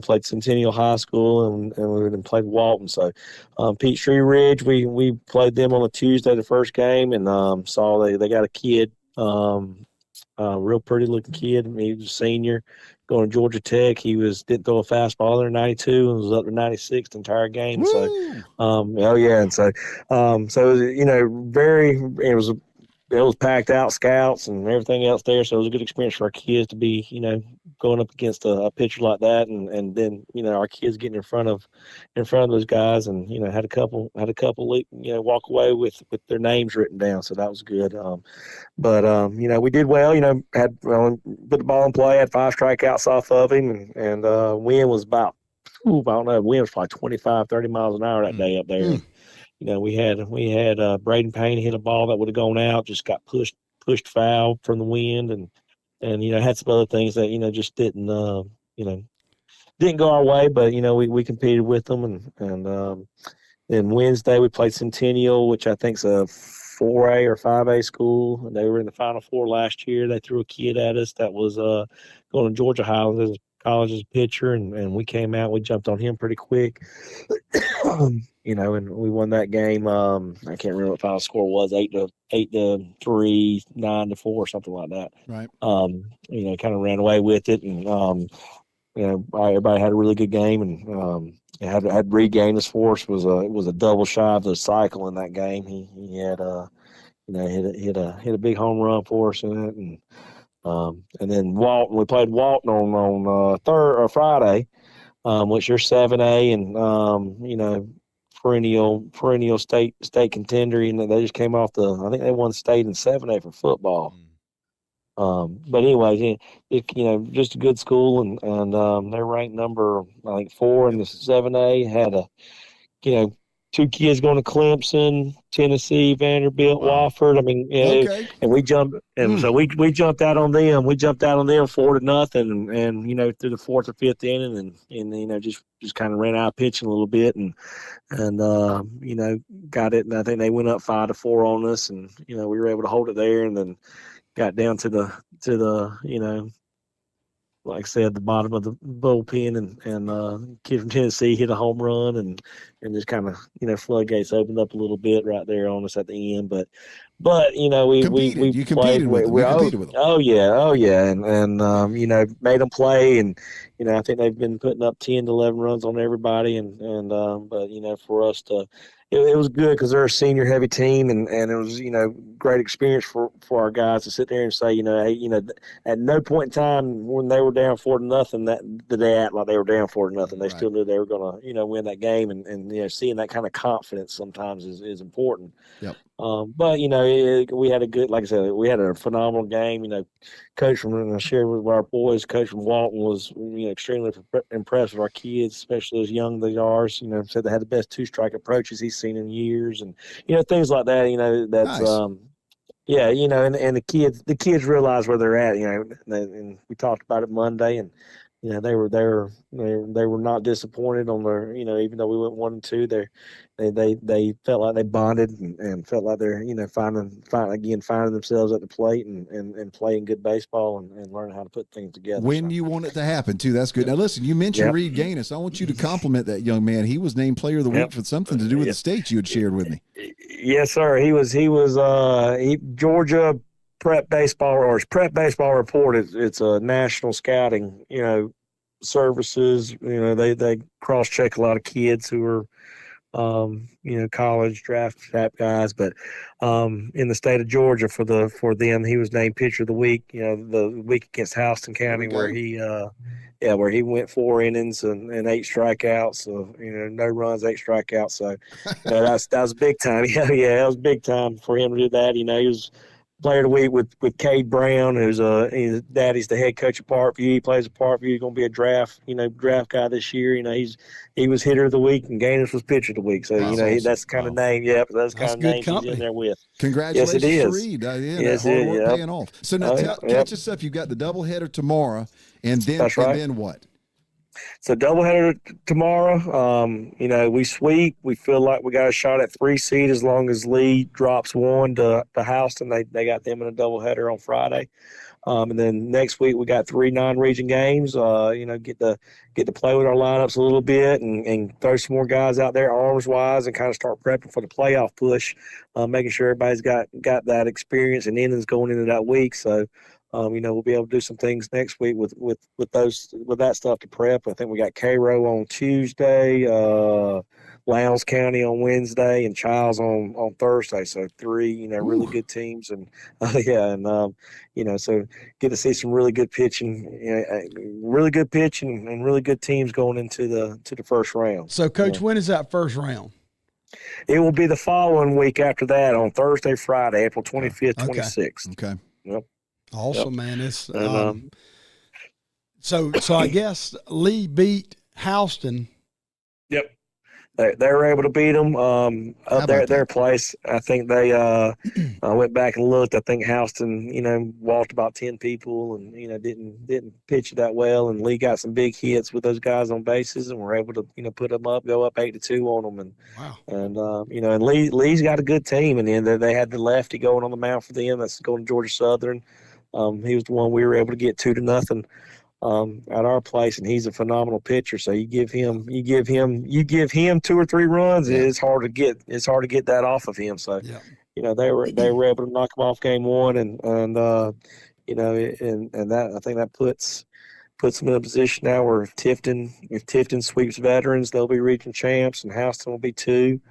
S6: Played Centennial High School, and played Walton. So Peachtree Ridge, we played them on a Tuesday, the first game, and saw they got a kid, real pretty looking kid. I mean, he was a senior going to Georgia Tech. He didn't throw a fastball there 92 and was up to 96 the entire game.
S2: Woo!
S6: So and so it was packed out, scouts and everything else there. So it was a good experience for our kids to be, going up against a pitcher like that, and then our kids getting in front of those guys, and had a couple walk away with their names written down. So that was good. But we did well. Had put the ball in play, had 5 strikeouts off of him, and wind was about wind was probably 25, 30 miles an hour that day up there. We had Braden Payne hit a ball that would have gone out, just got pushed foul from the wind, and had some other things that just didn't go our way, but we competed with them, and then Wednesday we played Centennial, which I think's a 4A or 5A school, and they were in the Final Four last year. They threw a kid at us that was going to Georgia Highlands. There's college as a pitcher, and we came out. We jumped on him pretty quick, and we won that game. I can't remember what the final score was, 8-3, 9-4, something like that.
S2: Right.
S6: Kind of ran away with it, and everybody had a really good game, and had regained his force. Was a double shy of the cycle in that game. He had hit a big home run for us in it, and then Walton. We played Walton on Friday, which they're 7A, and perennial state contender. They just came off I think they won state in 7A for football. But anyway, just a good school, and they're ranked number, I think, 4 in the 7A. Had two kids going to Clemson, Tennessee, Vanderbilt, Wofford. I mean,
S2: Okay.
S6: and we jumped, and so we jumped out on them. We jumped out on them 4-0, and through the 4th or 5th inning, and just kind of ran out pitching a little bit, and got it. And I think they went up 5-4 on us, and we were able to hold it there, and then got down to the like I said, the bottom of the bullpen, and kid from Tennessee hit a home run, and just kind of floodgates opened up a little bit right there on us at the end. But we
S2: competed with them.
S6: Oh yeah, and made them play, and I think they've been putting up 10 to 11 runs on everybody, but for us to. It was good because they're a senior heavy team, and it was great experience for our guys to sit there and say at no point in time when they were down 4-0 that they act like they were down 4-0. They still knew they were going to win that game, and seeing that kind of confidence sometimes is important.
S2: Yep.
S6: But we had a good, like I said, we had a phenomenal game. Coach from I shared with our boys, Coach from Walton was extremely impressed with our kids, especially as young as they are. Said they had the best 2-strike approaches he's seen in years, and things like that. That's
S2: nice.
S6: And the kids realize where they're at. And we talked about it Monday, and they were not disappointed on their even though we went 1-2, they felt like they bonded and felt like they're finding themselves at the plate and playing good baseball and learning how to put things together.
S2: When you want it to happen too, that's good. Now listen, you mentioned Reed Gaines. I want you to compliment that young man. He was named Player of the Week for something to do with the states you had shared with me.
S6: Yes, sir. He was Georgia Prep Baseball, or Prep Baseball Report. It's a national scouting services. They cross check a lot of kids who are college draft type guys, but in the state of Georgia for them, he was named Pitcher of the Week. The week against Houston County, where he went 4 innings and 8 strikeouts. So no runs, 8 strikeouts. So that was big time. Yeah, that was big time for him to do that. He was Player of the Week with Cade Brown, who's his daddy's the head coach of Parkview. He plays at Parkview. He's going to be a draft guy this year. He was Hitter of the Week, and Gaines was Pitcher of the Week. So
S2: awesome.
S6: That's the kind of name. Yep, that's the kind of name he's in there with.
S2: Congratulations,
S6: yes, it is.
S2: to Reed.
S6: Yes,
S2: hard work paying off. So now catch us up. You've got the doubleheader tomorrow, and then
S6: that's right.
S2: And then what?
S6: So doubleheader tomorrow. We sweep. We feel like we got a shot at 3 seed as long as Lee drops 1 to Houston. They got them in a doubleheader on Friday. And then next week we got 3 non-region games. Get to play with our lineups a little bit and throw some more guys out there arms wise and kind of start prepping for the playoff push. Making sure everybody's got that experience and innings going into that week. So. We'll be able to do some things next week with that stuff to prep. I think we got Cairo on Tuesday, Lowndes County on Wednesday, and Childs on Thursday. So 3, really good teams, and so get to see some really good pitching, and really good teams going into the first round.
S4: So, Coach, when is that first round?
S6: It will be the following week after that on Thursday, Friday, April 25th, 26th.
S2: Okay.
S6: Yep.
S4: Awesome, man. It's so I guess Lee beat Houston.
S6: Yep, they were able to beat them up there at their place. I think they went back and looked. I think Houston, walked about 10 people and didn't pitch it that well. And Lee got some big hits with those guys on bases, and were able to put them up, go up 8-2 on them. And
S4: wow,
S6: and Lee's got a good team. And then they had the lefty going on the mound for them. That's going to Georgia Southern. He was the one we were able to get 2-0. at our place, and he's a phenomenal pitcher. So you give him 2 or 3 runs, it's hard to get that off of him. So they were able to knock him off game 1, and that I think that puts them in a position now where if Tifton sweeps Veterans, they'll be region champs, and Houston will be 2.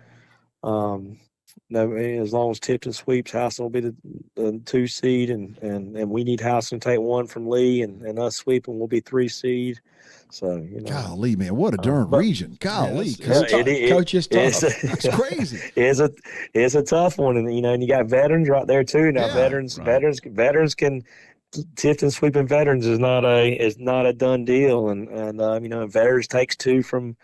S6: As long as Tipton sweeps, Houston will be the 2 seed, and we need Houston to take 1 from Lee, and us sweeping will be 3 seed. So
S2: golly, man, what a darn region! Golly,
S4: Coach is tough.
S2: That's crazy.
S6: It's a tough one, and and you got Veterans right there too. Now veterans can. Tifton sweeping Veterans is not a done deal, and Veterans takes 2 from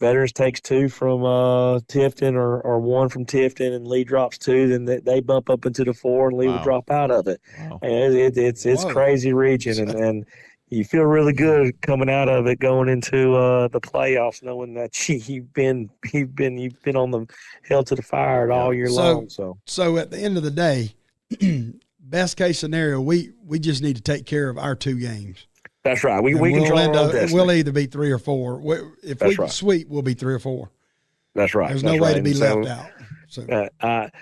S6: Tifton or 1 from Tifton, and Lee drops 2, then they bump up into the 4, and Lee will drop out of it. Wow. And it's crazy region, and you feel really good coming out of it, going into the playoffs, knowing that you've been on the hell to the fire all year long.
S4: So at the end of the day, best case scenario, we just need to take care of our 2 games.
S6: That's right. We control our own destiny.
S4: We'll either be 3 or 4. If we sweep, we'll be 3 or 4.
S6: That's right.
S4: There's no way to be left out. So.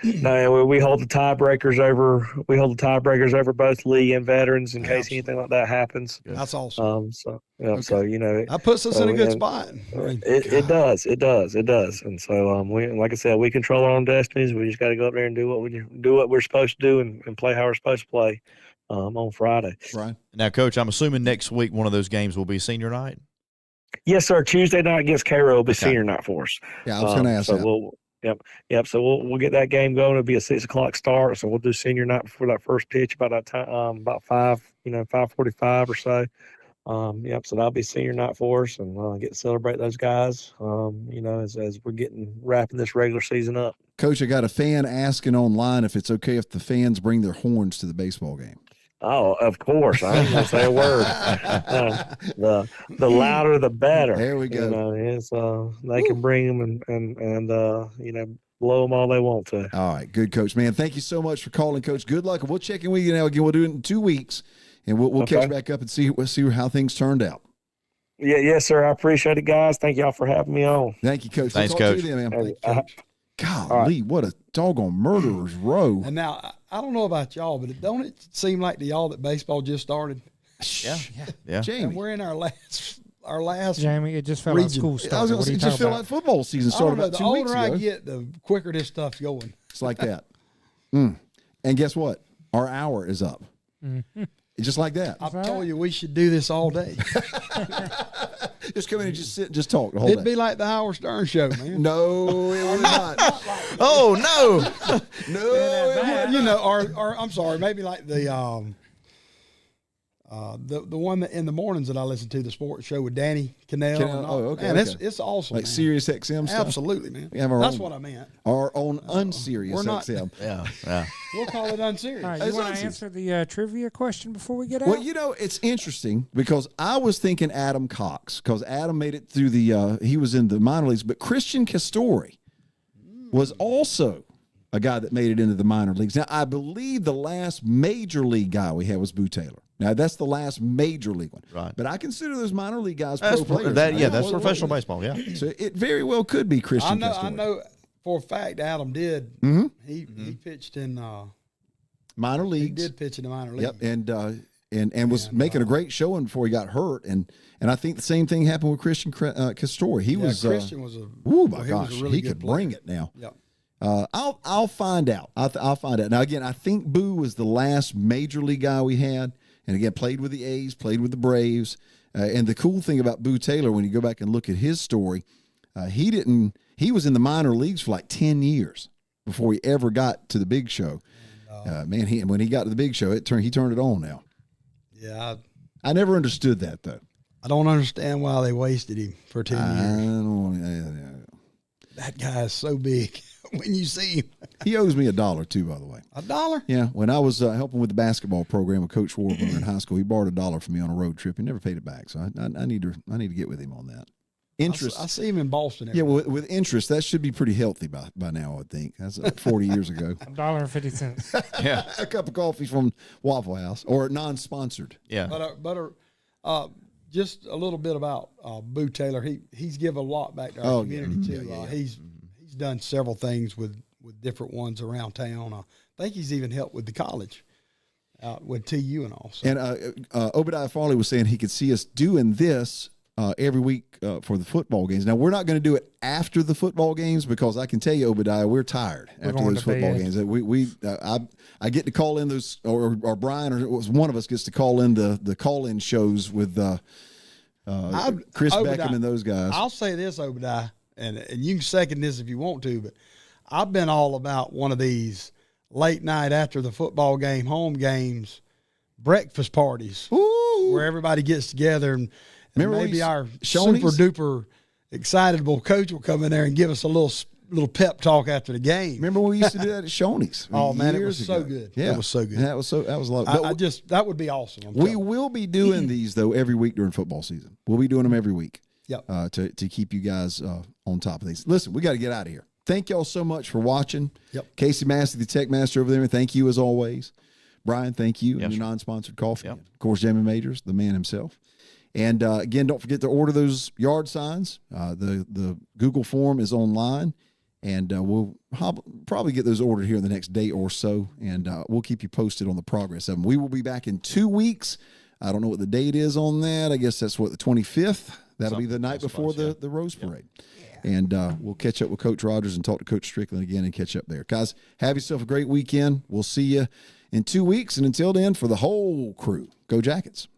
S6: No, we hold the tiebreakers over. We hold the tiebreakers over both Lee and Veterans in case anything like that happens.
S4: That's awesome.
S6: That
S4: puts us in a good spot.
S6: It does. And so we, like I said, we control our own destinies. We just got to go up there and do what we're supposed to do and play how we're supposed to play on Friday.
S2: Right.
S3: Now, Coach, I'm assuming next week one of those games will be senior night.
S6: Yes, sir. Tuesday night against Cairo will be senior night for us.
S2: Yeah, I was going to ask that.
S6: Yep. So we'll get that game going. It'll be a 6:00 start. So we'll do senior night before that first pitch about that time, about 5:45 or so. So that'll be senior night for us, and get to celebrate those guys. As we're wrapping this regular season up.
S2: Coach, I got a fan asking online if it's okay if the fans bring their horns to the baseball game.
S6: Oh, of course. I ain't gonna say a word. The louder, the better.
S2: There we go.
S6: They can bring them and blow them all they want to.
S2: All right, good, Coach. Man, thank you so much for calling, Coach. Good luck. We'll check in with you now again. We'll do it in 2 weeks, and we'll catch back up and see how things turned out.
S6: Yeah, yes, sir. I appreciate it, guys. Thank y'all for having me on.
S2: Thank you, Coach.
S3: Thanks,
S2: we'll
S3: Coach.
S2: To you then, man.
S4: Thank you, Coach.
S2: Golly, what a doggone murderer's row.
S4: And now, I don't know about y'all, but don't it seem like to y'all that baseball just started?
S3: Yeah.
S2: Jamie.
S4: And we're in our last
S1: Jamie, it just felt like school started.
S2: I was going to say, it just felt like football season started about 2 weeks ago.
S4: The older I get, the quicker this stuff's going.
S2: It's like that. And guess what? Our hour is up.
S1: Mm-hmm.
S2: Just like that.
S4: I told you we should do this all day.
S2: Just come in and just sit and just talk the whole day.
S4: It'd be like the Howard Stern show, man.
S2: No, it would not.
S3: Oh, no.
S2: No.
S4: Or I'm sorry, maybe like the one that in the mornings that I listen to, the sports show with Danny Cannell.
S2: Okay.
S4: Man, it's awesome.
S2: Like
S4: man.
S2: Sirius XM stuff?
S4: Absolutely, man.
S2: That's
S4: what I meant.
S2: Our own unserious
S4: we're not,
S2: XM.
S3: Yeah.
S4: We'll call it unserious.
S1: All right, you want to answer the trivia question before we get out?
S2: Well, it's interesting because I was thinking Adam Cox, because Adam made it through he was in the minor leagues, but Christian Castori was also a guy that made it into the minor leagues. Now, I believe the last major league guy we had was Boo Taylor. Now, that's the last major league one.
S3: Right.
S2: But I consider those minor league guys
S3: That's
S2: pro players.
S3: that's professional baseball, yeah.
S2: So it very well could be Christian Castori.
S4: I know for a fact Adam did.
S2: Mm-hmm.
S4: He pitched in
S2: minor leagues.
S4: He did pitch in the minor league.
S2: Yep, and was making a great showing before he got hurt. And I think the same thing happened with Christian Castori.
S4: Christian was
S2: my gosh, he could bring it now.
S4: Yep.
S2: I'll find out. I'll find out. Now, again, I think Boo was the last major league guy we had. And again, played with the A's, played with the Braves. And the cool thing about Boo Taylor, when you go back and look at his story, he was in the minor leagues for like 10 years before he ever got to the big show. When he got to the big show, he turned it on now.
S4: Yeah.
S2: I never understood that, though.
S4: I don't understand why they wasted him for 10
S2: years.
S4: That guy is so big when you see him.
S2: He owes me $1 too, by the way.
S4: $1?
S2: Yeah. When I was helping with the basketball program with Coach Warburton in high school, he borrowed $1 from me on a road trip. He never paid it back, so I need to get with him on that. Interest.
S4: I see him in Boston.
S2: Yeah, well, with interest, that should be pretty healthy by now, I would think. That's 40 years ago.
S1: $1.50.
S3: Yeah.
S2: A cup of coffee from Waffle House, or non-sponsored.
S3: Yeah.
S4: But just a little bit about Boo Taylor. He's given a lot back to our community too. He's done several things with different ones around town. I think he's even helped with the college, with TU and all. So.
S2: And Obadiah Farley was saying he could see us doing this every week for the football games. Now, we're not going to do it after the football games because I can tell you, Obadiah, we're tired after those football games. I get to call in those, or Brian, or one of us gets to call in the call-in shows with Chris Beckham and those guys.
S4: I'll say this, Obadiah, and you can second this if you want to, but I've been all about one of these late night after the football game, home games, breakfast parties.
S2: Ooh.
S4: Where everybody gets together and maybe our
S2: Shoney's?
S4: super duper excitable coach will come in there and give us a little pep talk after the game.
S2: Remember when we used to do that at Shoney's?
S4: Oh man, it was so good.
S2: Yeah,
S4: it was so good.
S2: That was a lot.
S4: That would be awesome.
S2: We will be doing these though every week during football season. We'll be doing them every week.
S4: Yep.
S2: To keep you guys on top of these. Listen, we got to get out of here. Thank y'all so much for watching.
S4: Yep.
S2: Casey Massey, the tech master over there. Thank you as always. Brian, thank you.
S3: Yes,
S2: and your
S3: sir.
S2: non-sponsored coffee.
S3: Yep.
S2: Of course, Jamie Majors, the man himself. And again, don't forget to order those yard signs. The Google form is online, and we'll probably get those ordered here in the next day or so, and we'll keep you posted on the progress of them. We will be back in 2 weeks. I don't know what the date is on that. I guess that's the 25th. That'll be the night before the Rose Parade. And we'll catch up with Coach Rogers and talk to Coach Strickland again and catch up there. Guys, have yourself a great weekend. We'll see you in 2 weeks. And until then, for the whole crew, go Jackets.